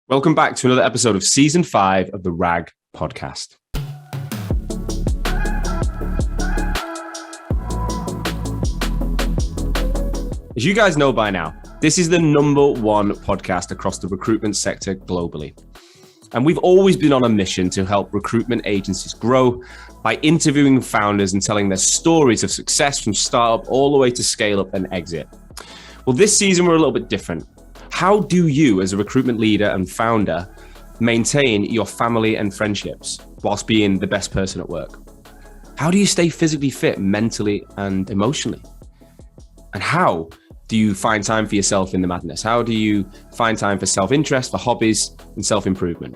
Welcome back to another episode of Season 5 of the RAG podcast. As you guys know by now, this is the number one podcast across the recruitment sector globally. And we've always been on a mission to help recruitment agencies grow by interviewing founders and telling their stories of success from startup all the way to scale up and exit. Well, this season we're a little bit different. How do you, as a recruitment leader and founder, maintain your family and friendships whilst being the best person at work? How do you stay physically fit mentally and emotionally? And how do you find time for yourself in the madness? How do you find time for self-interest, for hobbies, and self-improvement?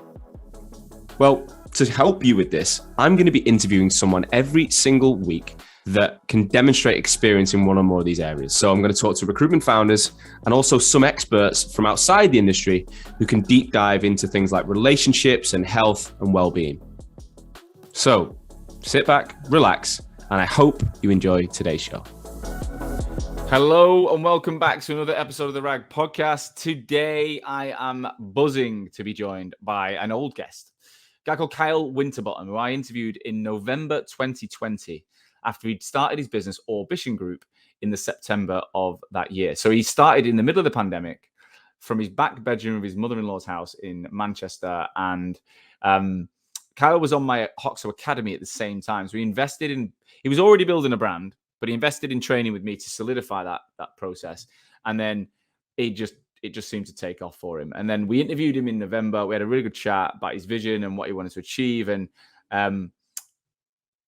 Well, to help you with this, I'm going to be interviewing someone every single week that can demonstrate experience in one or more of these areas. So I'm going to talk to recruitment founders and also some experts from outside the industry who can deep dive into things like relationships and health and well-being. So sit back, relax, and I hope you enjoy today's show. Hello and welcome back to another episode of the RAG podcast. Today I am buzzing to be joined by an old guest, a guy called Kyle Winterbottom, who I interviewed in November 2020. After he'd started his business, Orbition Group, in the September of that year. So he started in the middle of the pandemic from his back bedroom of his mother-in-law's house in Manchester. And Kyle was on my Hoxo Academy at the same time. So he was already building a brand, but he invested in training with me to solidify that process. And then it just seemed to take off for him. And then we interviewed him in November. We had a really good chat about his vision and what he wanted to achieve. And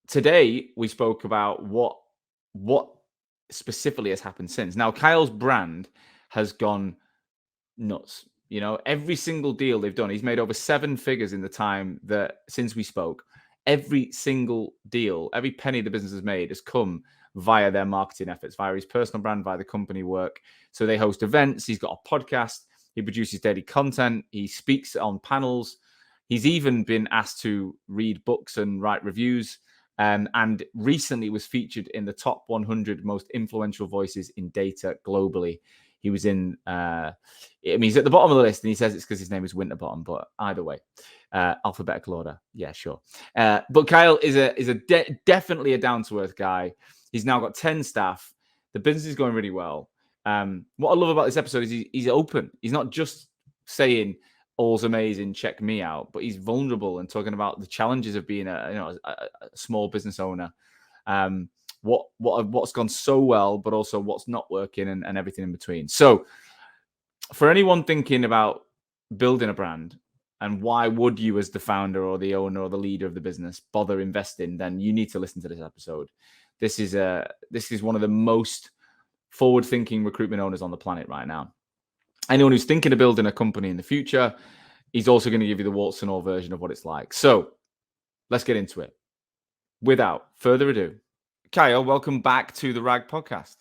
today, we spoke about what specifically has happened since. Now, Kyle's brand has gone nuts. You know, every single deal they've done, he's made over 7 figures in the time that since we spoke. Every single deal, every penny the business has made has come via their marketing efforts, via his personal brand, via the company work. So they host events. He's got a podcast. He produces daily content. He speaks on panels. He's even been asked to read books and write reviews. And recently was featured in the top 100 most influential voices in data globally. He was in, he's at the bottom of the list, and he says it's because his name is Winterbottom, but either way, alphabetical order. Yeah, sure. But Kyle is definitely a down-to-earth guy. He's now got 10 staff. The business is going really well. What I love about this episode is he's open. He's not just saying, all's amazing, check me out, but he's vulnerable and talking about the challenges of being a small business owner, what's gone so well, but also what's not working and everything in between. So for anyone thinking about building a brand and why would you as the founder or the owner or the leader of the business bother investing, then you need to listen to this episode. This is one of the most forward-thinking recruitment owners on the planet right now. Anyone who's thinking of building a company in the future, he's also going to give you the warts and all version of what it's like. So let's get into it. Without further ado, Kyle, welcome back to the RAG podcast.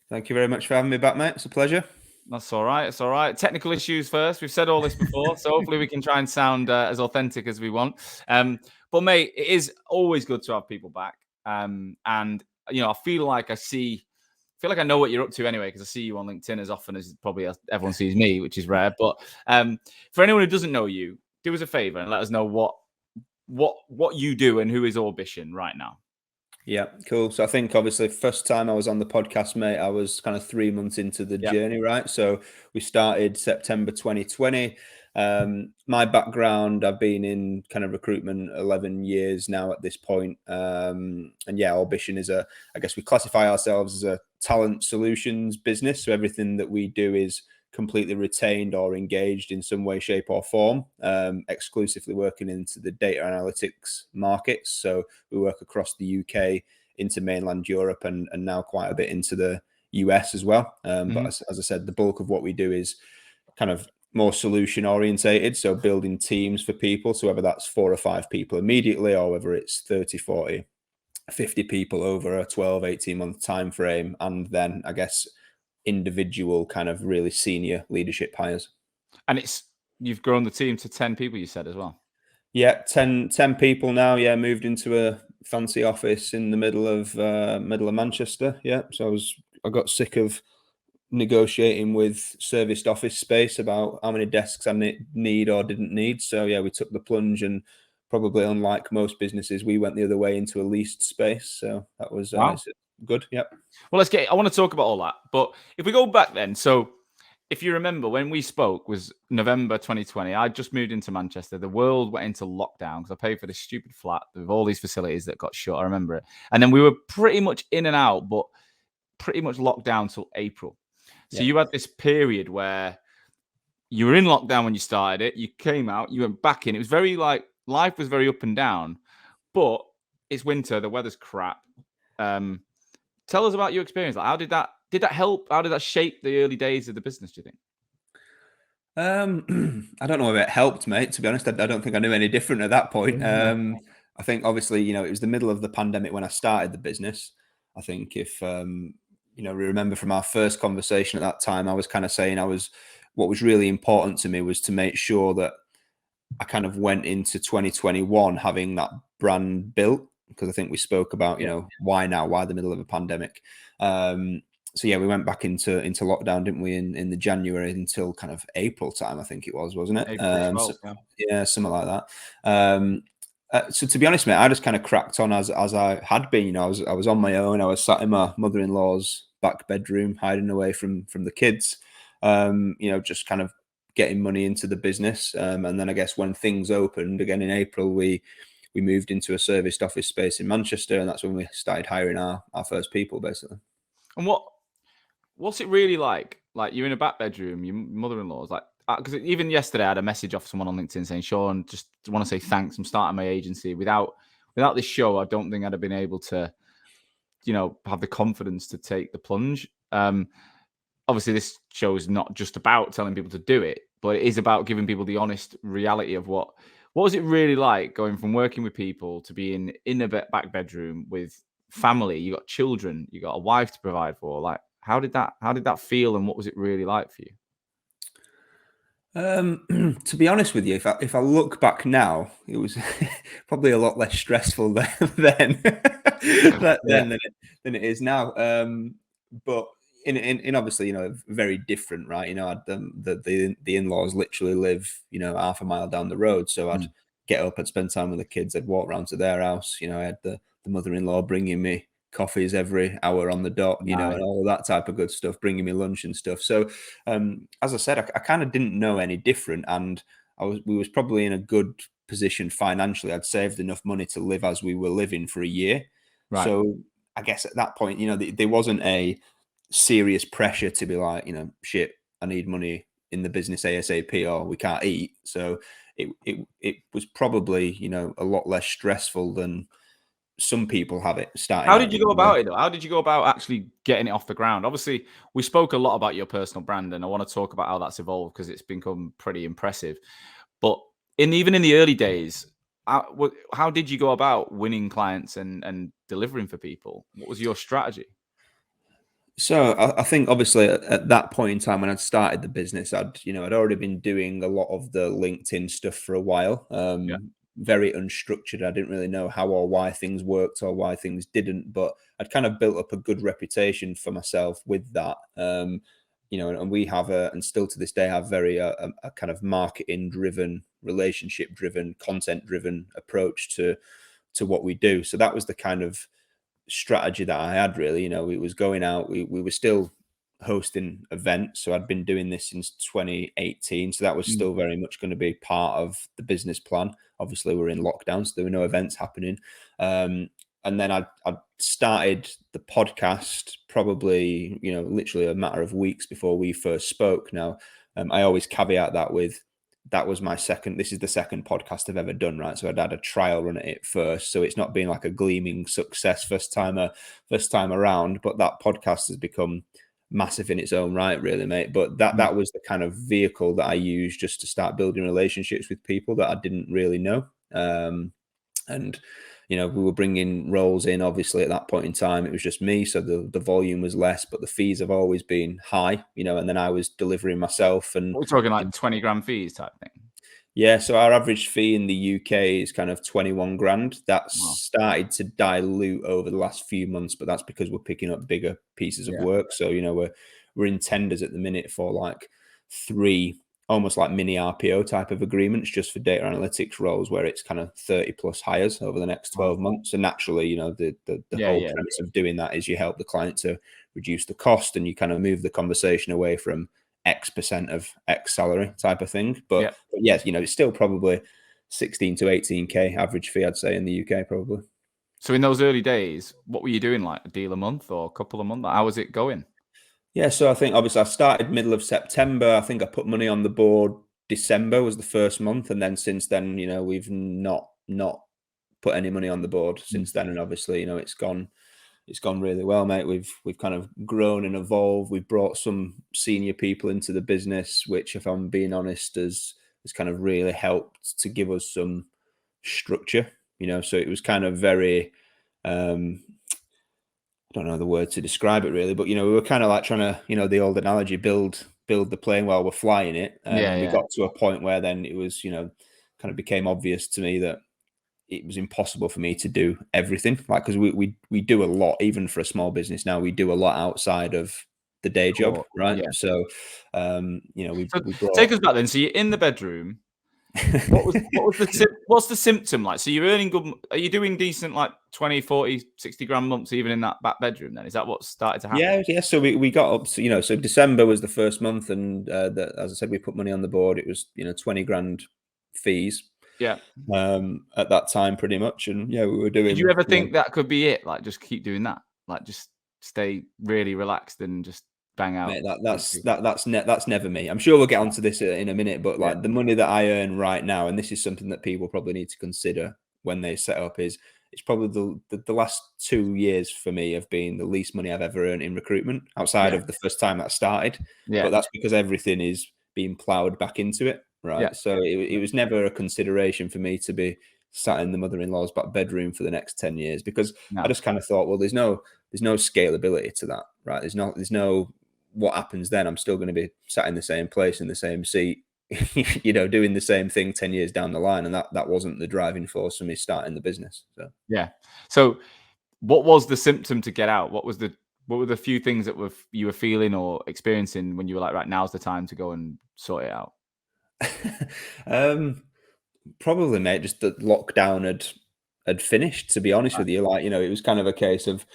Thank you very much for having me back, mate. It's a pleasure. That's all right. It's all right. Technical issues first. We've said all this before, so hopefully we can try and sound as authentic as we want. But mate, it is always good to have people back. And I feel like I know what you're up to anyway, because I see you on LinkedIn as often as probably everyone sees me, which is rare. But for anyone who doesn't know you, do us a favor and let us know what you do and who is Orbition right now. Yeah, cool. So I think obviously first time I was on the podcast, mate, I was kind of 3 months into the journey, right? So we started September 2020. My background, I've been in kind of recruitment 11 years now at this point. And yeah, Orbition is I guess we classify ourselves as a talent solutions business. So everything that we do is completely retained or engaged in some way, shape or form, exclusively working into the data analytics markets. So we work across the UK, into mainland Europe, and now quite a bit into the US as well. But as I said, the bulk of what we do is kind of more solution orientated. So building teams for people. So whether that's 4 or 5 people immediately, or whether it's 30, 40, 50 people over a 12, 18 month time frame. And then I guess individual kind of really senior leadership hires. And you've grown the team to 10 people, you said as well. Yeah, 10 people now. Yeah, moved into a fancy office in the middle of Manchester. Yeah, so I got sick of negotiating with serviced office space about how many desks I need or didn't need. So yeah, we took the plunge, and probably unlike most businesses, we went the other way into a leased space. So that was good. Yep. Well, I want to talk about all that. But if we go back then, so if you remember when we spoke was November 2020, I just moved into Manchester. The world went into lockdown because I paid for this stupid flat with all these facilities that got shut. I remember it. And then we were pretty much in and out, but pretty much locked down till April. So you had this period where you were in lockdown when you started it. You came out, you went back in. It was very like life was very up and down, but it's winter. The weather's crap. Tell us about your experience. Like, how did that help? How did that shape the early days of the business, do you think? I don't know if it helped, mate. To be honest, I don't think I knew any different at that point. I think obviously, it was the middle of the pandemic when I started the business. I think if, we remember from our first conversation at that time, I was kind of saying what was really important to me was to make sure that I kind of went into 2021 having that brand built, because I think we spoke about, why now, why the middle of a pandemic. So yeah, we went back into lockdown, didn't we, in the January until kind of April time, I think it was, wasn't it? April 12th, yeah, something like that. So to be honest, mate, I just kind of cracked on as I had been. I was on my own. I was sat in my mother-in-law's back bedroom, hiding away from the kids. Just kind of getting money into the business. And then I guess when things opened again in April, we moved into a serviced office space in Manchester, and that's when we started hiring our first people, basically. And what's it really like? Like, you're in a back bedroom, your mother-in-law's like, because even yesterday I had a message off someone on LinkedIn saying, Sean, just want to say thanks. I'm starting my agency. Without this show, I don't think I'd have been able to, have the confidence to take the plunge. Obviously, this show is not just about telling people to do it, but it is about giving people the honest reality of what was it really like going from working with people to being in a back bedroom with family. You got children, you got a wife to provide for. Like, how did that feel, and what was it really like for you? To be honest with you, if I look back now, it was probably a lot less stressful then than it is now. But in obviously, very different, right? I had the in-laws literally live, half a mile down the road. So I'd get up, I'd spend time with the kids, I'd walk around to their house. I had the mother-in-law bringing me coffees every hour on the dot, and all that type of good stuff, bringing me lunch and stuff. So, as I said, I kind of didn't know any different, and we was probably in a good position financially. I'd saved enough money to live as we were living for a year. Right. So I guess at that point, there wasn't a serious pressure to be like, shit, I need money in the business ASAP, or we can't eat. So it was probably, a lot less stressful than some people have it starting. How did you go about it though? How did you go about actually getting it off the ground? Obviously, we spoke a lot about your personal brand, and I want to talk about how that's evolved because it's become pretty impressive. But even in the early days, how did you go about winning clients and delivering for people? What was your strategy? So I think obviously at that point in time when I'd started the business, I'd already been doing a lot of the LinkedIn stuff for a while. Very unstructured. I didn't really know how or why things worked or why things didn't, but I'd kind of built up a good reputation for myself with that. And we have and still to this day have very a kind of marketing driven, relationship driven, content driven approach to what we do. So that was the kind of strategy that I had, really. We was going out, we were still hosting events, so I'd been doing this since 2018, so that was still very much going to be part of the business plan. Obviously we're in lockdown, so there were no events happening, and then I started the podcast probably literally a matter of weeks before we first spoke. Now I always caveat that with this is the second podcast I've ever done, right? So I'd had a trial run at it first, so it's not been like a gleaming success first time around, but that podcast has become massive in its own right, really, mate. But that was the kind of vehicle that I used just to start building relationships with people that I didn't really know. And we were bringing roles in. Obviously, at that point in time, it was just me, so the volume was less, but the fees have always been high. And then I was delivering myself. And we're talking like 20 grand fees type thing. Yeah, so our average fee in the UK is kind of 21 grand. That's started to dilute over the last few months, but that's because we're picking up bigger pieces of work. So, we're in tenders at the minute for like 3 almost like mini RPO type of agreements just for data analytics roles, where it's kind of 30 plus hires over the next 12 months. And naturally, you know, the whole premise of doing that is you help the client to reduce the cost, and you kind of move the conversation away from X% of X salary type of thing. But yes, you know, it's still probably 16 to 18K average fee, I'd say, in the UK probably. So in those early days, what were you doing? Like a deal a month or a couple a month? How was it going? Yeah, so I think obviously I started middle of September. I think I put money on the board. December was the first month, and then since then, you know, we've not put any money on the board since then. And obviously, you know, it's gone really well, mate. We've kind of grown and evolved. We've brought some senior people into the business, which, if I'm being honest, has kind of really helped to give us some structure. You know, so it was kind of very. I don't know the word to describe it really, but, you know, we were kind of like trying to, you know, the old analogy, build the plane while we're flying it. And we got to a point where then it was, you know, kind of became obvious to me that it was impossible for me to do everything. Like, because we do a lot, even for a small business now, we do a lot outside of the day job, right? Yeah. So, you know, we brought... Take us back then. So you're in the bedroom. What's the symptom like? So you're earning good. Are you doing decent, like 20, 40, 60 grand months even in that back bedroom then? Is that what started to happen? Yeah. So we got up to, you know, so December was the first month, and as I said, we put money on the board. It was, you know, 20 grand fees. Yeah. At that time pretty much. And yeah, we were doing... Did you ever think that could be it? Like, just keep doing that? Like, just stay really relaxed and just bang out? Mate, that's never me. I'm sure we'll get onto this in a minute, but like the money that I earn right now, and this is something that people probably need to consider when they set up, is it's probably the last 2 years for me have been the least money I've ever earned in recruitment, outside of the first time that started. But that's because everything is being plowed back into it, right? So it was never a consideration for me to be sat in the mother-in-law's back bedroom for the next 10 years, because I just kind of thought, well, there's no scalability to that, right? There's no what happens then. I'm still going to be sat in the same place in the same seat, you know, doing the same thing 10 years down the line. And that wasn't the driving force for me starting the business. So So what was the symptom to get out? What were the few things that you were feeling or experiencing when you were like, right, now's the time to go and sort it out? Probably, mate, just that lockdown had finished, to be honest with you. Like, you know, it was kind of a case of,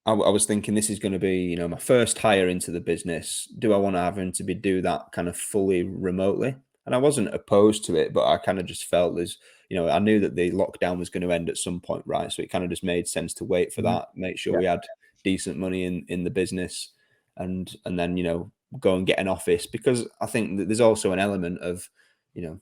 I was thinking, this is going to be, you know, my first hire into the business. Do I want to have him to do that kind of fully remotely? And I wasn't opposed to it, but I kind of just felt you know, I knew that the lockdown was going to end at some point, right? So it kind of just made sense to wait for that, make sure we had decent money in the business, and then, you know, go and get an office, because I think that there's also an element of, you know,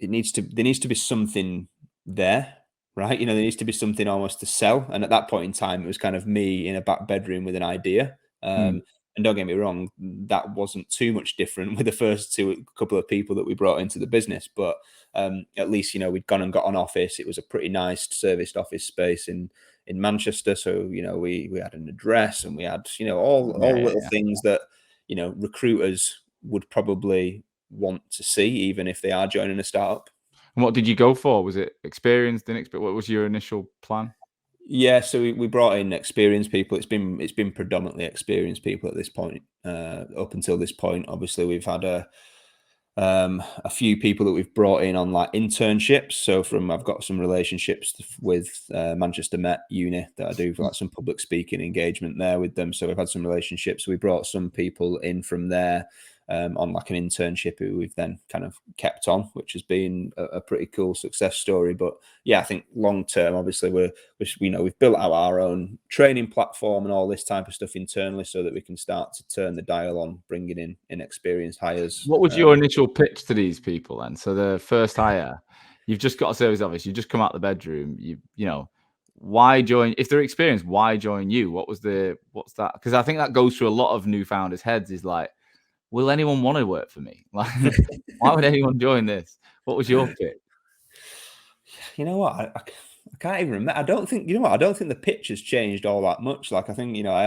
there needs to be something there. Right. You know, there needs to be something almost to sell. And at that point in time, it was kind of me in a back bedroom with an idea. And don't get me wrong, that wasn't too much different with the first couple of people that we brought into the business. But at least, you know, we'd gone and got an office. It was a pretty nice serviced office space in Manchester. So, you know, we had an address, and we had, you know, all little things that, you know, recruiters would probably want to see, even if they are joining a startup. And what did you go for? Was it experienced? What was your initial plan? Yeah, so we brought in experienced people. It's been predominantly experienced people at this point. Up until this point, obviously, we've had a few people that we've brought in on like internships. So I've got some relationships with Manchester Met Uni that I do for like some public speaking engagement there with them. So we've had some relationships. We brought some people in from there on like an internship who we've then kind of kept on, which has been a pretty cool success story. But yeah, I think long term, obviously, we've built out our own training platform and all this type of stuff internally, so that we can start to turn the dial on bringing in inexperienced hires. What was your initial pitch to these people then? So the first hire, you've just got a service office, you just come out the bedroom, you know, why join? If they're experienced, why join you? What's that? Because I think that goes through a lot of new founders' heads, is like, will anyone want to work for me? Like, why would anyone join this? What was your pitch? You know what? I can't even remember. I don't think the pitch has changed all that much. Like, I think, you know, I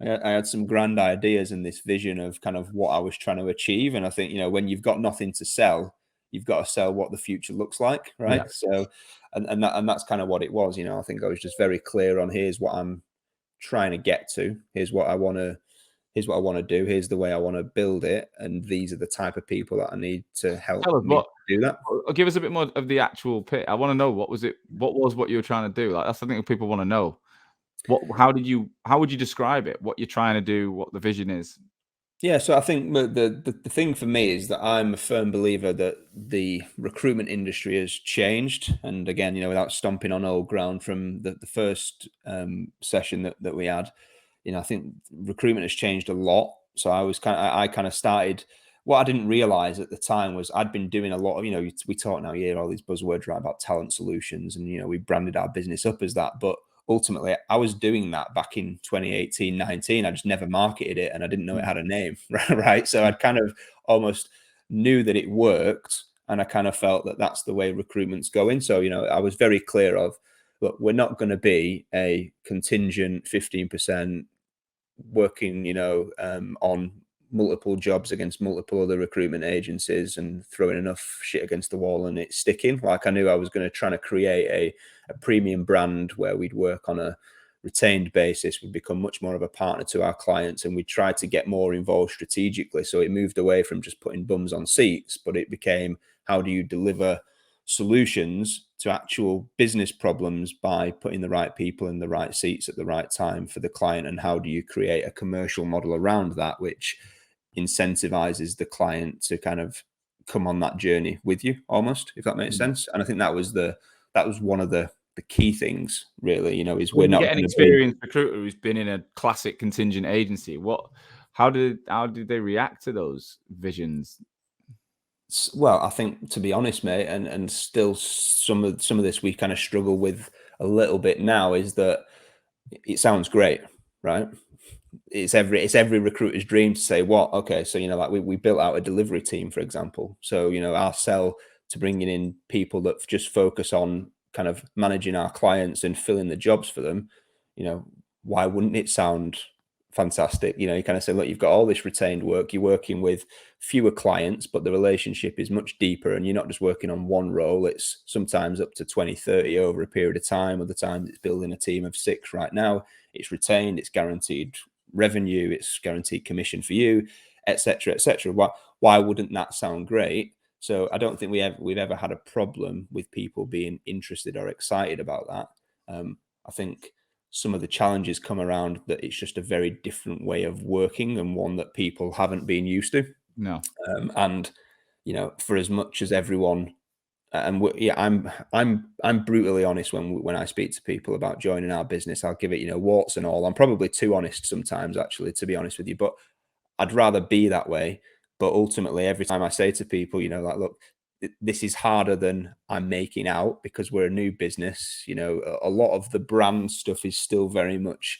had some grand ideas and this vision of kind of what I was trying to achieve. And I think, you know, when you've got nothing to sell, you've got to sell what the future looks like, right? Yeah. So, and that's kind of what it was. You know, I think I was just very clear on, here's what I'm trying to get to. Here's what I want to here's what I want to do, here's the way I want to build it, and these are the type of people that I need to help Tell us me do that. give us a bit more of the actual pitch. I want to know what was what you were trying to do. Like, that's the thing people want to know. How would you describe it? What you're trying to do, what the vision is? Yeah, so I think the thing for me is that I'm a firm believer that the recruitment industry has changed. And again, without stomping on old ground from the first session that we had, I think recruitment has changed a lot. So I kind of started. What I didn't realize at the time was I'd been doing a lot of, we talk now, you hear all these buzzwords, right, about talent solutions, and we branded our business up as that, but ultimately I was doing that back in 2018, 19. I just never marketed it, and I didn't know it had a name, right? So I'd kind of almost knew that it worked, and I kind of felt that that's the way recruitment's going. So, I was very clear of, look, we're not going to be a contingent 15% working, on multiple jobs against multiple other recruitment agencies and throwing enough shit against the wall and it's sticking. Like, I knew I was going to try to create a premium brand where we'd work on a retained basis. We'd become much more of a partner to our clients, and we tried to get more involved strategically. So it moved away from just putting bums on seats, but it became, how do you deliver solutions to actual business problems by putting the right people in the right seats at the right time for the client? And how do you create a commercial model around that, which incentivizes the client to kind of come on that journey with you, almost, if that makes sense? And I think that was one of the key things, really, is we're not get an experienced recruiter who's been in a classic contingent agency. How did they react to those visions? Well, I think, to be honest, mate, and still some of this we kind of struggle with a little bit now, is that it sounds great, right? It's every recruiter's dream to say, what? Okay, so like we built out a delivery team, for example. So our sell to bringing in people that just focus on kind of managing our clients and filling the jobs for them. Why wouldn't it sound fantastic? You kind of say, look, you've got all this retained work, you're working with fewer clients, but the relationship is much deeper, and you're not just working on one role. It's sometimes up to 20, 30 over a period of time. Other times it's building a team of 6 right now. It's retained, it's guaranteed revenue, it's guaranteed commission for you, etc., etc. Why wouldn't that sound great? So I don't think we've ever had a problem with people being interested or excited about that. I think some of the challenges come around that it's just a very different way of working, and one that people haven't been used to. No. And for as much as everyone, and I'm brutally honest when I speak to people about joining our business. I'll give it warts and all. I'm probably too honest sometimes, actually, to be honest with you, but I'd rather be that way. But ultimately, every time I say to people, like, look, this is harder than I'm making out, because we're a new business. A lot of the brand stuff is still very much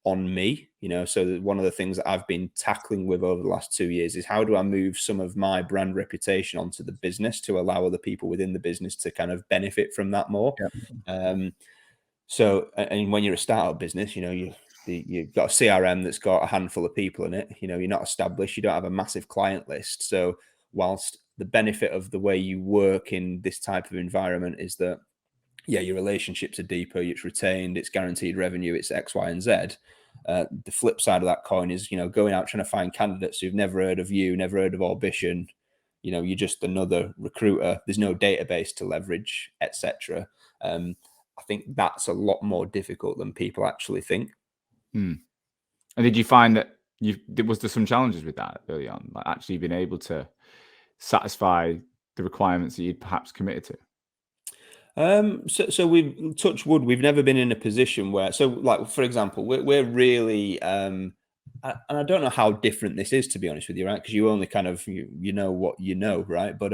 on me. So one of the things that I've been tackling with over the last 2 years is, how do I move some of my brand reputation onto the business to allow other people within the business to kind of benefit from that more. Yeah. So, and when you're a startup business, you've got a CRM that's got a handful of people in it. You're not established. You don't have a massive client list. So whilst the benefit of the way you work in this type of environment is that, yeah, your relationships are deeper, it's retained, it's guaranteed revenue, it's X, Y, and Z. The flip side of that coin is, going out trying to find candidates who've never heard of you, never heard of Orbition. You're just another recruiter. There's no database to leverage, etc. I think that's a lot more difficult than people actually think. And did you find that was there some challenges with that early on, like actually being able to satisfy the requirements that you'd perhaps committed to? So we've, touch wood, we've never been in a position where, so like, for example, we're really, and I don't know how different this is, to be honest with you, right? Because you only kind of, you know what you know, right? But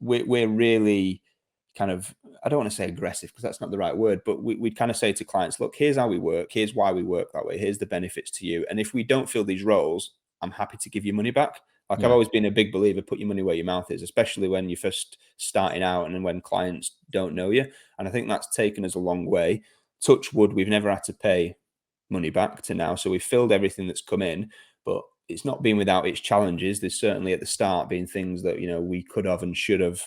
we're really kind of, I don't want to say aggressive because that's not the right word, but we'd kind of say to clients, look, here's how we work. Here's why we work that way. Here's the benefits to you. And if we don't fill these roles, I'm happy to give you money back. Like, I've always been a big believer, put your money where your mouth is, especially when you're first starting out and when clients don't know you. And I think that's taken us a long way. Touch wood, we've never had to pay money back to now. So we've filled everything that's come in, but it's not been without its challenges. There's certainly at the start been things that, we could have and should have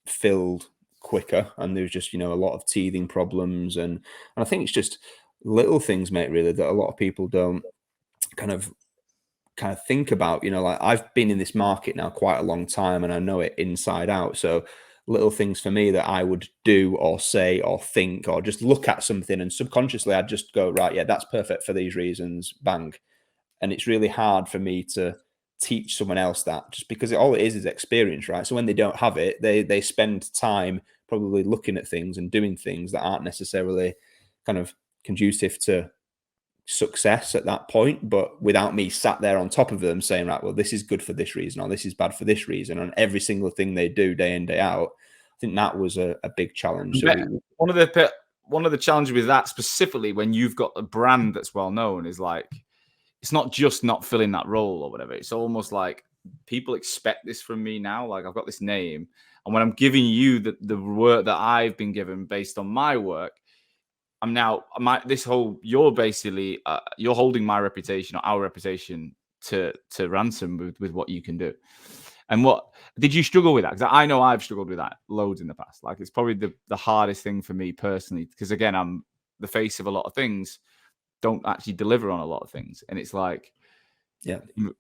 filled quicker. And there's just, a lot of teething problems. And I think it's just little things, mate, really, that a lot of people don't kind of kind of think about, like I've been in this market now quite a long time and I know it inside out. So little things for me that I would do or say or think or just look at something and subconsciously I'd just go, right, yeah, that's perfect for these reasons, bang. And it's really hard for me to teach someone else that, just because all it is experience, right? So when they don't have it, they spend time probably looking at things and doing things that aren't necessarily kind of conducive to success at that point, but without me sat there on top of them saying, right, well, this is good for this reason or this is bad for this reason, on every single thing they do day in, day out. I think that was a big challenge. So one of the challenges with that specifically, when you've got a brand that's well known, is like, it's not just not filling that role or whatever. It's almost like people expect this from me now. Like, I've got this name, and when I'm giving you the work that I've been given based on my work, you're basically you're holding my reputation or our reputation to ransom with what you can do. And what did you struggle with that? Because I know I've struggled with that loads in the past. Like, it's probably the hardest thing for me personally, because again, I'm the face of a lot of things, don't actually deliver on a lot of things, and it's like, yeah,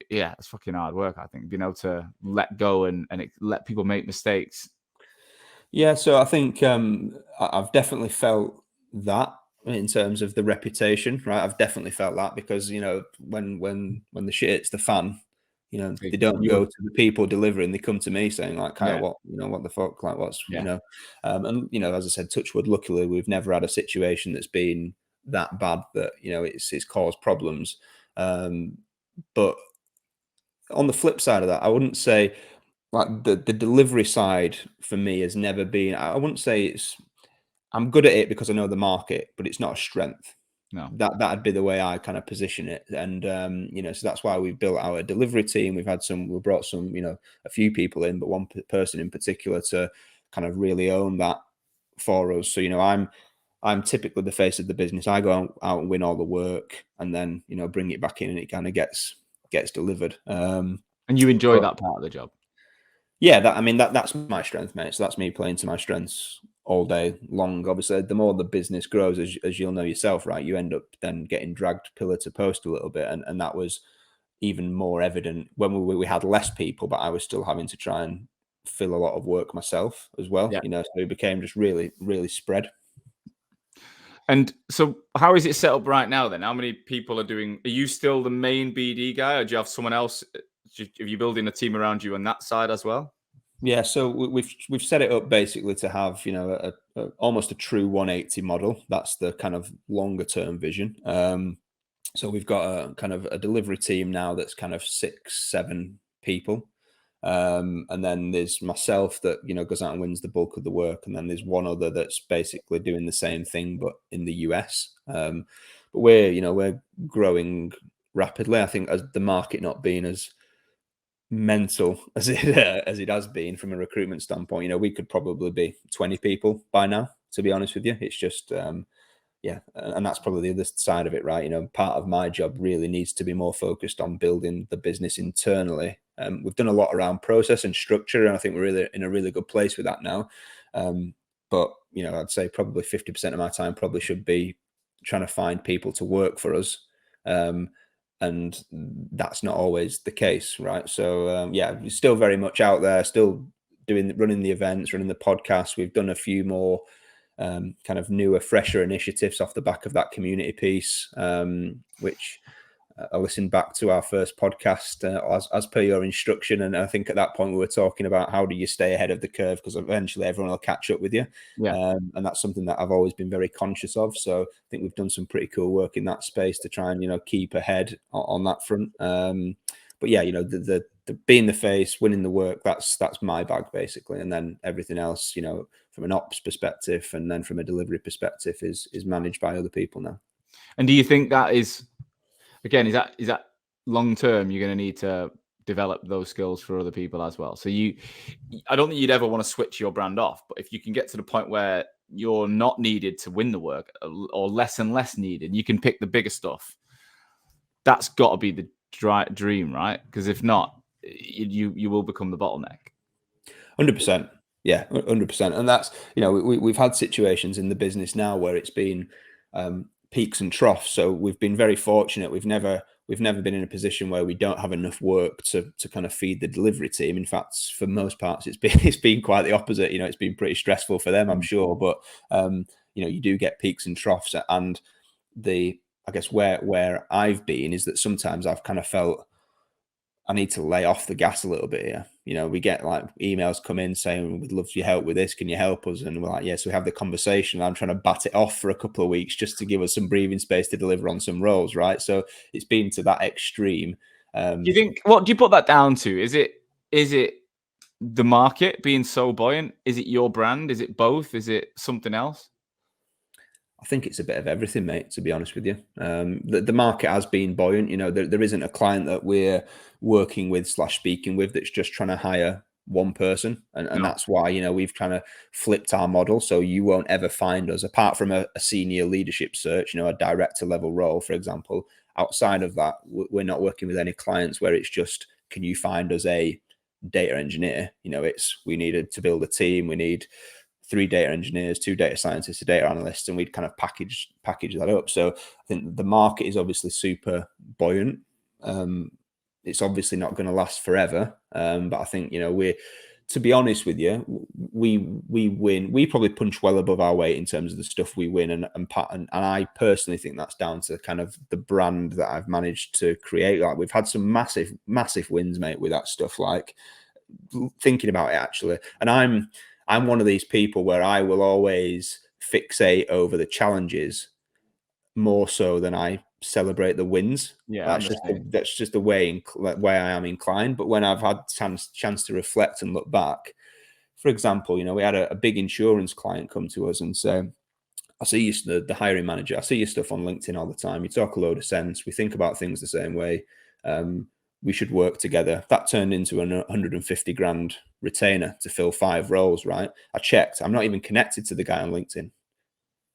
it's fucking hard work. I think being able to let go and let people make mistakes. Yeah, so I think I've definitely felt that in terms of the reputation, right? I've definitely felt that because when the shit hits the fan, they don't go to the people delivering. They come to me saying like, Kyle, what the fuck, like what's and as I said, touch wood, luckily we've never had a situation that's been that bad that it's caused problems. But on the flip side of that, I wouldn't say like the delivery side for me has never been. I wouldn't say I'm good at it because I know the market, but it's not a strength. No, that'd be the way I kind of position it. And so that's why we've built our delivery team. We brought some, a few people in, but one person in particular to kind of really own that for us. So I'm typically the face of the business. I go out and win all the work, and then bring it back in, and it kind of gets delivered. And you enjoy that part of the job. Yeah, that's my strength, mate. So that's me playing to my strengths all day long. Obviously, the more the business grows, as you'll know yourself, right, you end up then getting dragged pillar to post a little bit, and that was even more evident when we had less people, but I was still having to try and fill a lot of work myself as well. Yeah. So it became just really, really spread. And so how is it set up right now then? How many people are you still the main BD guy, or do you have someone else? Are you building a team around you on that side as well? Yeah, so we've set it up basically to have almost a true 180 model. That's the kind of longer term vision. So we've got a kind of a delivery team now that's kind of 6-7 people. And then there's myself that goes out and wins the bulk of the work, and then there's one other that's basically doing the same thing but in the US. But we're growing rapidly. I think as the market not being as mental as it has been from a recruitment standpoint, we could probably be 20 people by now, to be honest with you. It's just and that's probably the other side of it, right? Part of my job really needs to be more focused on building the business internally. We've done a lot around process and structure, and I think we're really in a really good place with that now. But I'd say probably 50% of my time probably should be trying to find people to work for us. And that's not always the case, right? So we're still very much out there, still running the events, running the podcast. We've done a few more kind of newer, fresher initiatives off the back of that community piece, which I listened back to our first podcast as per your instruction, and I think at that point we were talking about how do you stay ahead of the curve, because eventually everyone will catch up with you. And that's something that I've always been very conscious of. So I think we've done some pretty cool work in that space to try and keep ahead on that front. But yeah, the being the face, winning the work, that's my bag basically, and then everything else, from an ops perspective and then from a delivery perspective is managed by other people now. And do you think that is that long term you're going to need to develop those skills for other people as well? So I don't think you'd ever want to switch your brand off, but if you can get to the point where you're not needed to win the work, or less and less needed, you can pick the bigger stuff. That's got to be the dream, right? Because if not, you will become the bottleneck. 100%. Yeah, 100%. And that's, we've had situations in the business now where it's been peaks and troughs. So we've been very fortunate. We've never we've never been in a position where we don't have enough work to kind of feed the delivery team. In fact, for most parts, it's been quite the opposite. It's been pretty stressful for them, I'm sure. But you do get peaks and troughs, and I guess where I've been is that sometimes I've kind of felt I need to lay off the gas a little bit here. We get like emails come in saying, we'd love your help with this. Can you help us? And we're like, yeah. So we have the conversation. I'm trying to bat it off for a couple of weeks just to give us some breathing space to deliver on some roles, right? So it's been to that extreme. Do you think, what do you put that down to? Is it the market being so buoyant? Is it your brand? Is it both? Is it something else? I think it's a bit of everything, mate, to be honest with you. The market has been buoyant. There isn't a client that we're working with / speaking with that's just trying to hire one person. And that's why, we've kind of flipped our model. So you won't ever find us, apart from a senior leadership search, a director level role, for example. Outside of that, we're not working with any clients where it's just, can you find us a data engineer? We needed to build a team. We need 3 data engineers, 2 data scientists, a data analyst, and we'd kind of package that up. So I think the market is obviously super buoyant. It's obviously not going to last forever, but I think to be honest with you, we win. We probably punch well above our weight in terms of the stuff we win, and I personally think that's down to kind of the brand that I've managed to create. Like, we've had some massive wins, mate, with that stuff. Like, thinking about it actually, and I'm one of these people where I will always fixate over the challenges more so than I celebrate the wins. Yeah, that's just the way I am inclined. But when I've had chance to reflect and look back, for example, we had a big insurance client come to us and say, I see you, the hiring manager, I see your stuff on LinkedIn all the time. You talk a load of sense. We think about things the same way. We should work together. That turned into an 150 grand retainer to fill 5 roles, right? I checked. I'm not even connected to the guy on LinkedIn.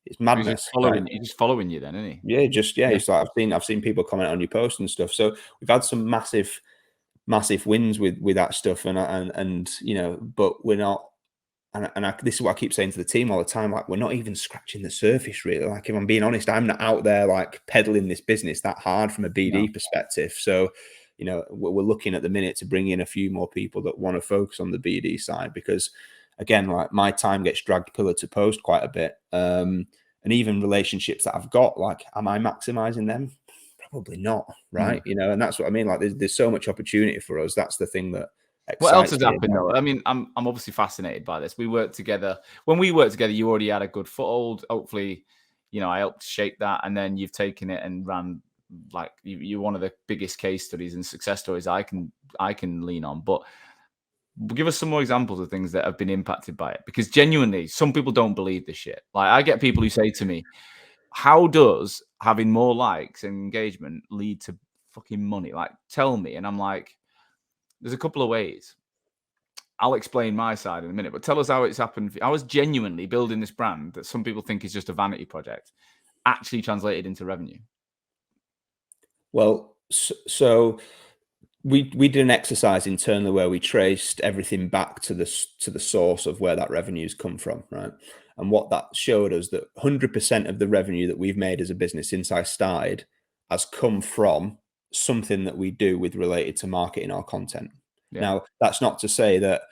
It's madness. He's just following you then, isn't he? Yeah. It's like I've seen people comment on your posts and stuff. So we've had some massive wins with that stuff, and but we're not. And this is what I keep saying to the team all the time. Like, we're not even scratching the surface, really. Like, if I'm being honest, I'm not out there like peddling this business that hard from a BD perspective. So, we're looking at the minute to bring in a few more people that want to focus on the BD side, because, again, like, my time gets dragged pillar to post quite a bit. And even relationships that I've got, like, am I maximizing them? Probably not, right? And that's what I mean. Like, there's so much opportunity for us. That's the thing that. What else has happened though? I mean, I'm obviously fascinated by this. We worked together. When we worked together, you already had a good foothold. Hopefully, I helped shape that, and then you've taken it and ran. Like, you're one of the biggest case studies and success stories I can lean on. But give us some more examples of things that have been impacted by it, because genuinely, some people don't believe this shit. Like, I get people who say to me, "How does having more likes and engagement lead to fucking money? Like, tell me." And I'm like, there's a couple of ways. I'll explain my side in a minute, but tell us how it's happened. I was genuinely building this brand that some people think is just a vanity project, actually translated into revenue. Well, so we did an exercise internally where we traced everything back to the source of where that revenue's come from, right? And what that showed us, that 100% of the revenue that we've made as a business since I started has come from something that we do with related to marketing our content. Yeah. Now, that's not to say that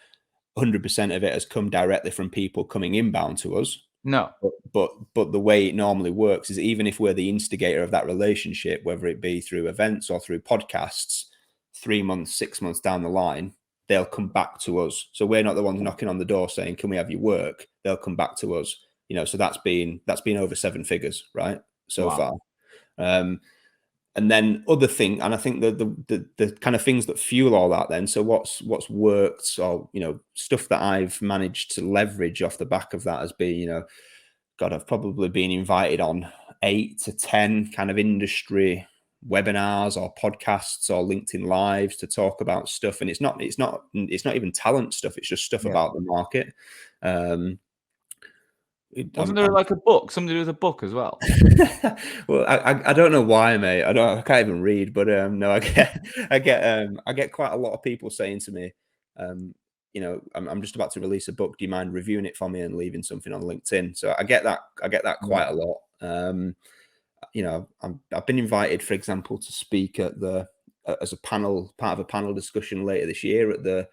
100% of it has come directly from people coming inbound to us. No, but the way it normally works is, even if we're the instigator of that relationship, whether it be through events or through podcasts, 3 months, 6 months down the line, they'll come back to us. So we're not the ones knocking on the door saying, "Can we have your work?" They'll come back to us. So that's been over 7 figures, right? So far. And then other thing, and I think the kind of things that fuel all that then. So what's worked, or, stuff that I've managed to leverage off the back of that has been, God, I've probably been invited on 8 to 10 kind of industry webinars or podcasts or LinkedIn lives to talk about stuff. And it's not even talent stuff. It's just stuff about the market. Wasn't there like a book? Something to do with a book as well? Well, I don't know why, mate. I can't even read, but no, I get quite a lot of people saying to me, I'm just about to release a book. Do you mind reviewing it for me and leaving something on LinkedIn? So I get that quite a lot. I've been invited, for example, to speak at as a part of a panel discussion later this year at the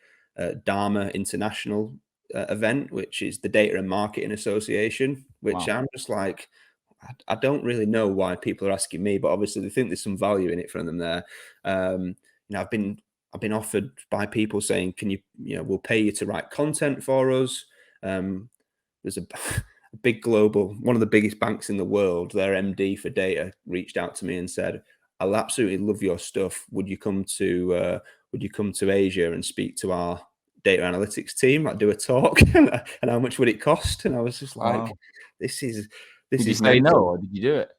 Dharma International event, which is the Data and Marketing Association, which I'm just like, I don't really know why people are asking me, but obviously they think there's some value in it from them there. I've been offered by people saying, can we'll pay you to write content for us. There's a big global, one of the biggest banks in the world, their MD for data reached out to me and said, I'll absolutely love your stuff. Would you come to Asia and speak to our data analytics team, like do a talk? And how much would it cost? And I was just like, wow. This is did you say no, or did you do it?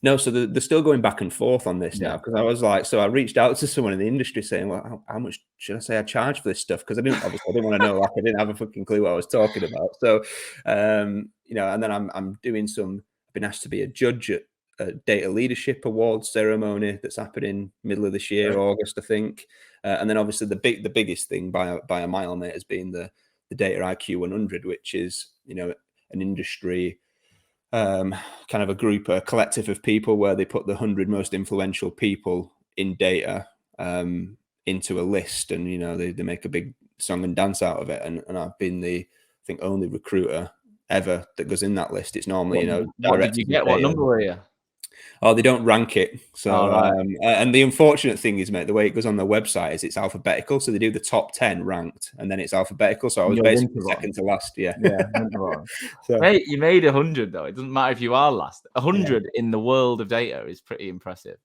No, so they're still going back and forth on this now, because I was like, so I reached out to someone in the industry saying, well, how much should I say I charge for this stuff? Because I didn't want to know, like I didn't have a fucking clue what I was talking about. So, and then I've been asked to be a judge at a data leadership awards ceremony that's happening middle of this year, August, I think. And then obviously the biggest thing by a mile, mate, has been the Data IQ 100, which is, an industry kind of a collective of people where they put the 100 most influential people in data into a list, and they make a big song and dance out of it. And I've been the only recruiter ever that goes in that list. It's normally what did you get? What number were you? Oh, they don't rank it. So, and the unfortunate thing is, mate, the way it goes on their website is it's alphabetical. So they do the top 10 ranked, and then it's alphabetical. So I was basically second to last. Yeah. So, mate, you made 100 though. It doesn't matter if you are last. 100 in the world of data is pretty impressive.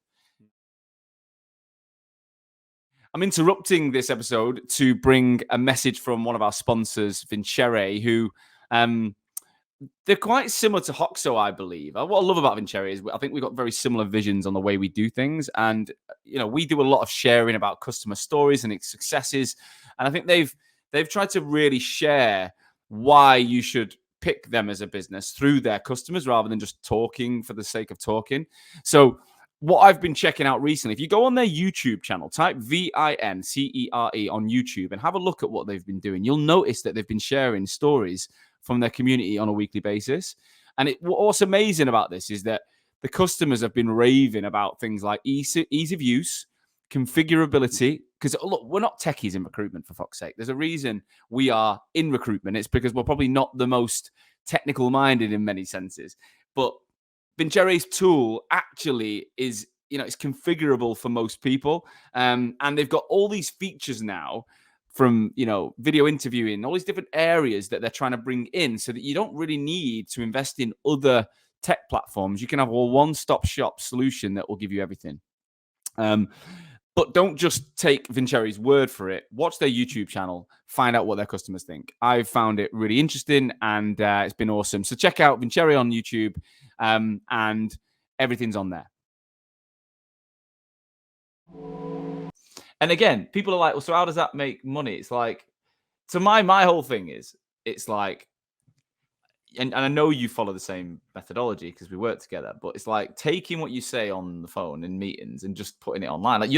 I'm interrupting this episode to bring a message from one of our sponsors, Vincere, who they're quite similar to Hoxo, I believe. What I love about Vincere is I think we've got very similar visions on the way we do things. And, we do a lot of sharing about customer stories and its successes. And I think they've tried to really share why you should pick them as a business through their customers rather than just talking for the sake of talking. So what I've been checking out recently, if you go on their YouTube channel, type VINCERE on YouTube and have a look at what they've been doing, you'll notice that they've been sharing stories from their community on a weekly basis. And what's amazing about this is that the customers have been raving about things like ease of use, configurability, because look, we're not techies in recruitment, for fuck's sake. There's a reason we are in recruitment. It's because we're probably not the most technical minded in many senses. But Vincere's tool actually is, it's configurable for most people. And they've got all these features now from, video interviewing, all these different areas that they're trying to bring in so that you don't really need to invest in other tech platforms. You can have a one-stop shop solution that will give you everything. But don't just take Vincere's word for it. Watch their YouTube channel, find out what their customers think. I've found it really interesting, and it's been awesome. So check out Vincere on YouTube, and everything's on there. And again, people are like, well, so how does that make money? It's like, so my whole thing is, it's like, and I know you follow the same methodology because we work together, but it's like taking what you say on the phone in meetings and just putting it online. Like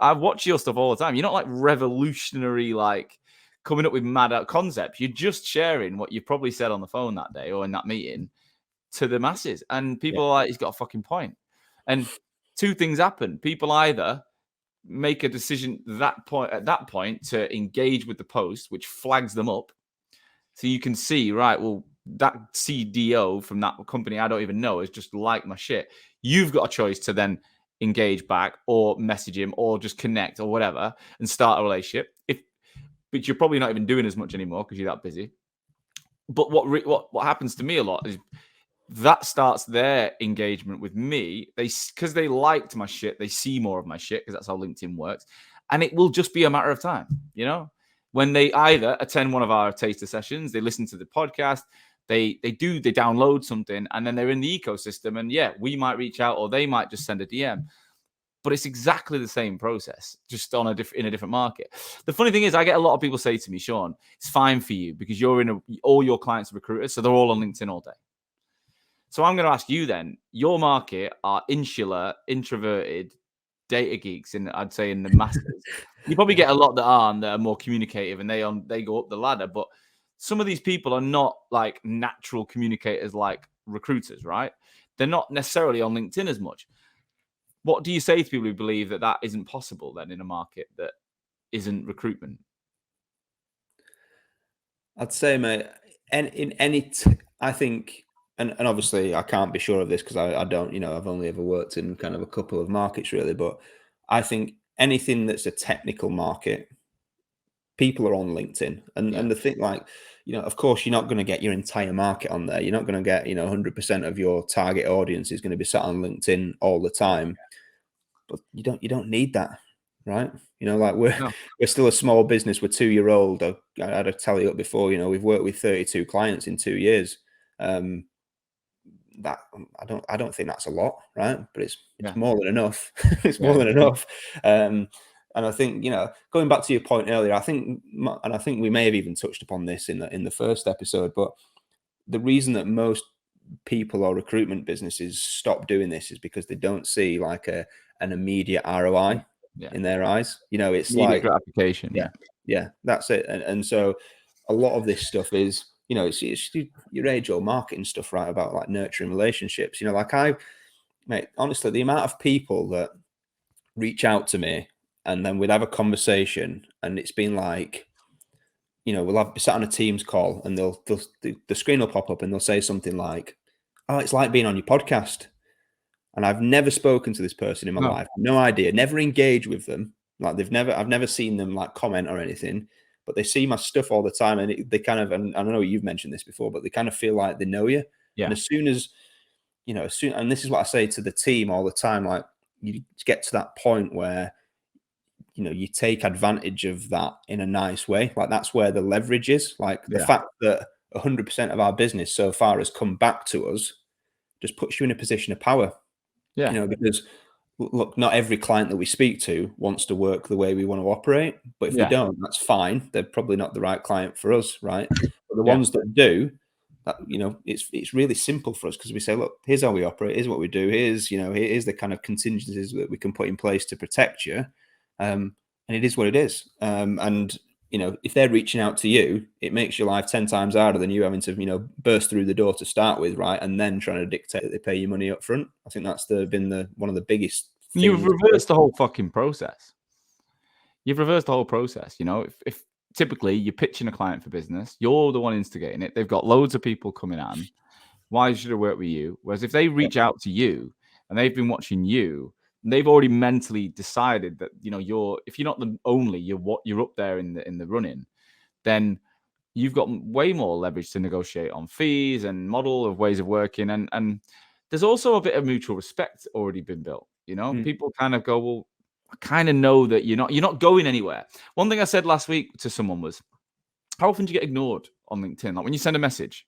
I watch your stuff all the time. You're not like revolutionary, like coming up with mad out concepts. You're just sharing what you probably said on the phone that day or in that meeting to the masses. And people are like, he's got a fucking point. And two things happen. People either make a decision at that point to engage with the post, which flags them up. So you can see, right, well, that CDO from that company I don't even know is just like my shit. You've got a choice to then engage back or message him or just connect or whatever and start a relationship. But you're probably not even doing as much anymore because you're that busy. But what happens to me a lot is that starts their engagement with me. Because they liked my shit, they see more of my shit because that's how LinkedIn works. And it will just be a matter of time, when they either attend one of our taster sessions, they listen to the podcast, they download something, and then they're in the ecosystem. And we might reach out or they might just send a DM. But it's exactly the same process, just in a different market. The funny thing is, I get a lot of people say to me, Sean, it's fine for you because all your clients are recruiters, so they're all on LinkedIn all day. So I'm going to ask you then, your market are insular, introverted data geeks, I'd say in the masses. You probably get a lot that are more communicative and they go up the ladder. But some of these people are not like natural communicators like recruiters, right? they're not necessarily on LinkedIn as much. What do you say to people who believe that that isn't possible then in a market that isn't recruitment? I'd say, mate, I think, and obviously I can't be sure of this because I don't, I've only ever worked in kind of a couple of markets really, but I think anything that's a technical market, people are on LinkedIn. And the thing, like, of course, you're not going to get your entire market on there. You're not going to get, 100% of your target audience is going to be sat on LinkedIn all the time. But you don't need that, right? Like we're still a small business. We're 2-year-old. I had a tally up before. We've worked with 32 clients in 2 years. That I don't think that's a lot, right? But it's more than enough. It's more than enough. And I think, going back to your point earlier, I think we may have even touched upon this in the first episode, but the reason that most people or recruitment businesses stop doing this is because they don't see like an immediate ROI in their eyes. It's immediate like gratification. Yeah, that's it. And so a lot of this stuff is, it's your age-old marketing stuff, right? About like nurturing relationships. Mate, honestly, the amount of people that reach out to me and then we'd have a conversation and it's been like, we'll be sat on a Teams call and the screen will pop up and they'll say something like, "Oh, it's like being on your podcast." And I've never spoken to this person in my life, no idea, never engaged with them. Like I've never seen them like comment or anything, but they see my stuff all the time. And they kind of, and I know you've mentioned this before, but they kind of feel like they know you. Yeah. And as soon as, and this is what I say to the team all the time, like you get to that point where, you take advantage of that in a nice way. Like that's where the leverage is. Like the fact that 100% of our business so far has come back to us just puts you in a position of power. Yeah. Because look, not every client that we speak to wants to work the way we want to operate, but if they don't, that's fine. They're probably not the right client for us, right? But the ones that do, that it's really simple for us because we say, look, here's how we operate, here's what we do, here's the kind of contingencies that we can put in place to protect you, and it is what it is. And if they're reaching out to you, it makes your life 10 times harder than you having to, burst through the door to start with, right? And then trying to dictate that they pay you money up front. I think that's been one of the biggest things. You've reversed the whole fucking process. You've reversed the whole process. If typically you're pitching a client for business, you're the one instigating it. They've got loads of people coming on. Why should I work with you? Whereas if they reach out to you and they've been watching you, they've already mentally decided that if you're not the only, you're up there in the running, then you've got way more leverage to negotiate on fees and model of ways of working, and there's also a bit of mutual respect already been built. People kind of go, well, I kind of know that you're not going anywhere. One thing I said last week to someone was, how often do you get ignored on LinkedIn? Like when you send a message,